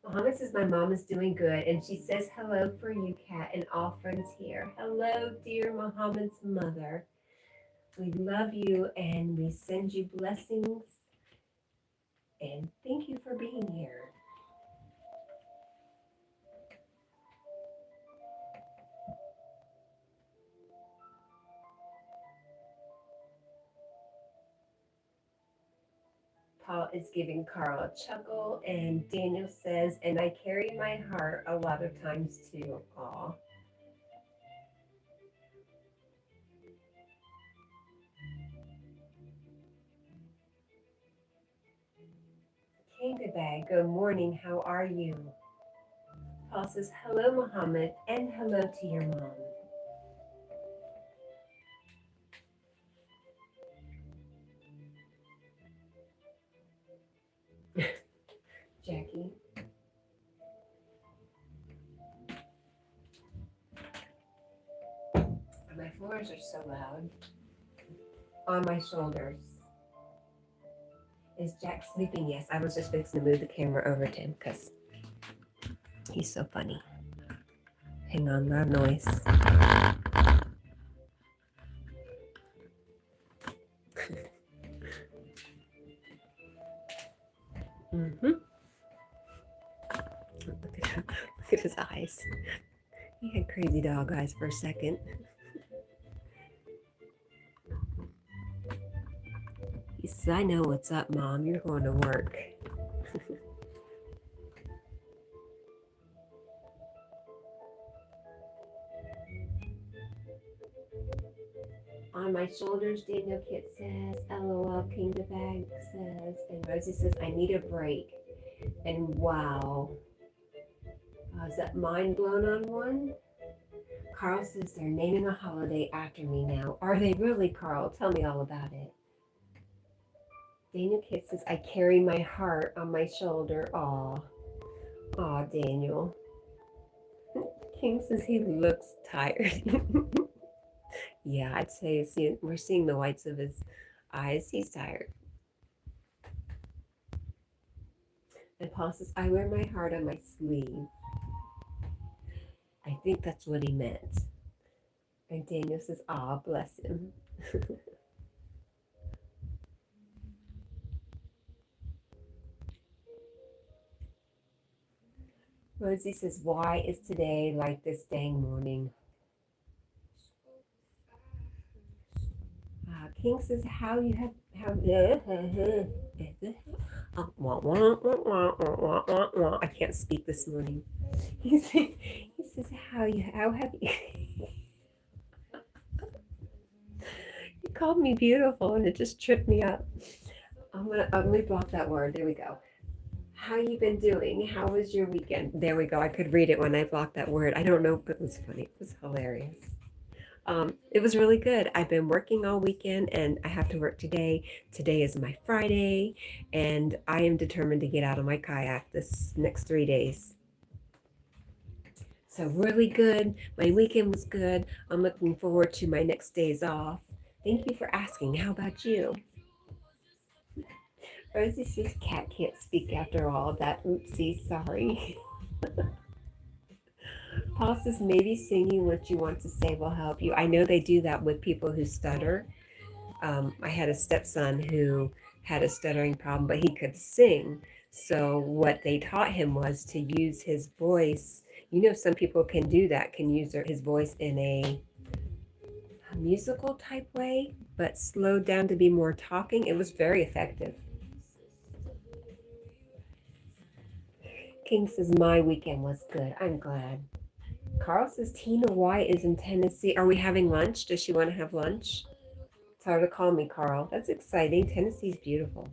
Mohammed says, my mom is doing good, and she says hello for you, Cat, and all friends here. Hello, dear Mohammed's mother. We love you, and we send you blessings, and thank you for being here. Paul is giving Carl a chuckle, and Daniel says, and I carry my heart a lot of times too. Aw. Kanga Bag, good morning, how are you? Paul says, hello, Muhammad, and hello to your mom. Jackie. My floors are so loud. On my shoulders. Is Jack sleeping? Yes, I was just fixing to move the camera over to him because he's so funny. Hang on, loud noise. Look at his eyes. He had crazy dog eyes for a second. He says, I know what's up, Mom. You're going to work. On my shoulders, Daniel Kit says, LOL, King the Bag says, and Rosie says, I need a break. And wow. Is that mind blown on one? Carl says they're naming a holiday after me now. Are they really, Carl? Tell me all about it. Daniel Kit says, I carry my heart on my shoulder. Aw. Aw, Daniel. King says he looks tired. Yeah, I'd say we're seeing the whites of his eyes. He's tired. And Paul says, I wear my heart on my sleeve. I think that's what he meant. And Daniel says, ah, bless him. Rosie says, why is today like this dang morning? King says, how you have, how, I can't speak this morning. He says, how have you, he called me beautiful and it just tripped me up. Let me block that word. There we go. How you been doing? How was your weekend? There we go. I could read it when I blocked that word. I don't know if it was funny. It was hilarious. It was really good. I've been working all weekend and I have to work today. Today is my Friday, and I am determined to get out of my kayak this next 3 days. So really good. My weekend was good. I'm looking forward to my next days off. Thank you for asking. How about you? Rosie says Cat can't speak after all of that. Oopsie, sorry. Paul says maybe singing what you want to say will help you. I know they do that with people who stutter. I had a stepson who had a stuttering problem, but he could sing. So what they taught him was to use his voice. You know, some people can do that, can use his voice in a musical type way, but slowed down to be more talking. It was very effective. King says, my weekend was good. I'm glad. Carl says, Tina White is in Tennessee. Are we having lunch? Does she want to have lunch? Tell her to call me, Carl. That's exciting. Tennessee's beautiful.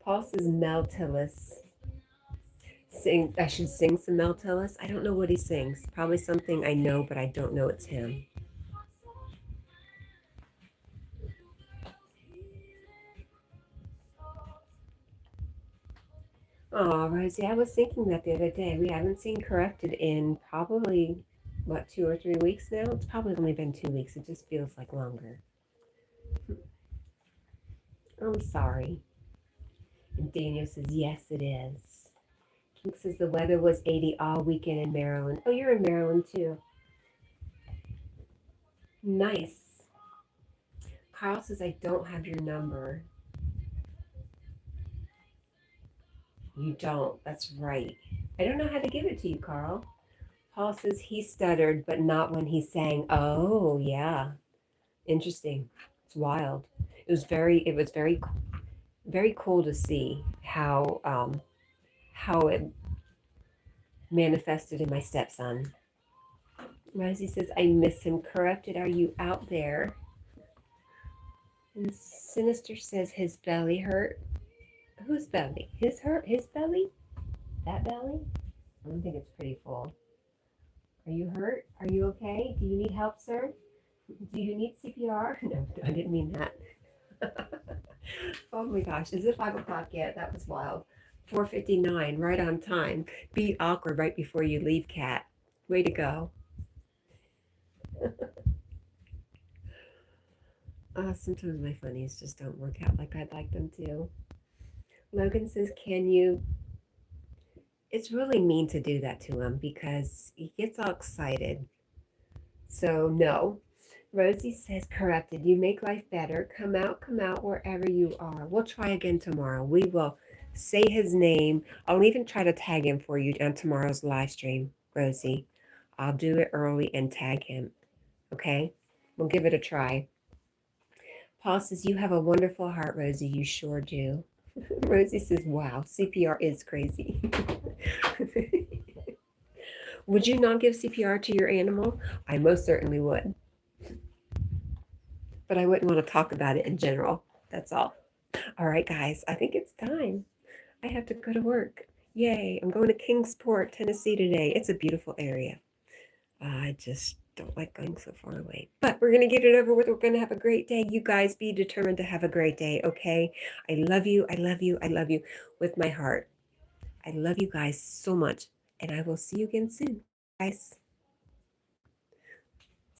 Paul says, Mel Tillis. I should sing some Mel Tillis. I don't know what he sings. Probably something I know, but I don't know it's him. Oh, Rosie, I was thinking that the other day. We haven't seen Corrected in probably, 2 or 3 weeks now? It's probably only been 2 weeks. It just feels like longer. I'm sorry. And Daniel says, yes, it is. King says the weather was 80 all weekend in Maryland. Oh, you're in Maryland too. Nice. Carl says, I don't have your number. You don't. That's right. I don't know how to give it to you, Carl. Paul says he stuttered, but not when he sang. Oh, yeah. Interesting. It's wild. It was very, very cool to see how it manifested in my stepson. Rosie says, I miss him. Corrupted, are you out there? And Sinister says his belly hurt. Whose belly? His hurt? His belly? That belly? I don't think it's pretty full. Are you hurt? Are you okay? Do you need help, sir? Do you need CPR? No, I didn't mean that. Oh my gosh, is it 5 o'clock yet? That was wild. 4:59, right on time. Be awkward right before you leave, Cat. Way to go. Sometimes my funnies just don't work out like I'd like them to. Logan says, can you? It's really mean to do that to him because he gets all excited. So, no. Rosie says, corrupted. You make life better. Come out wherever you are. We'll try again tomorrow. We will say his name. I'll even try to tag him for you on tomorrow's live stream, Rosie. I'll do it early and tag him. Okay? We'll give it a try. Paul says, you have a wonderful heart, Rosie. You sure do. Rosie says, wow, CPR is crazy. Would you not give CPR to your animal? I most certainly would. But I wouldn't want to talk about it in general. That's all. All right, guys, I think it's time. I have to go to work. Yay, I'm going to Kingsport, Tennessee today. It's a beautiful area. I just don't like going so far away. But we're going to get it over with. We're going to have a great day. You guys be determined to have a great day, okay? I love you. I love you. I love you with my heart. I love you guys so much. And I will see you again soon, guys.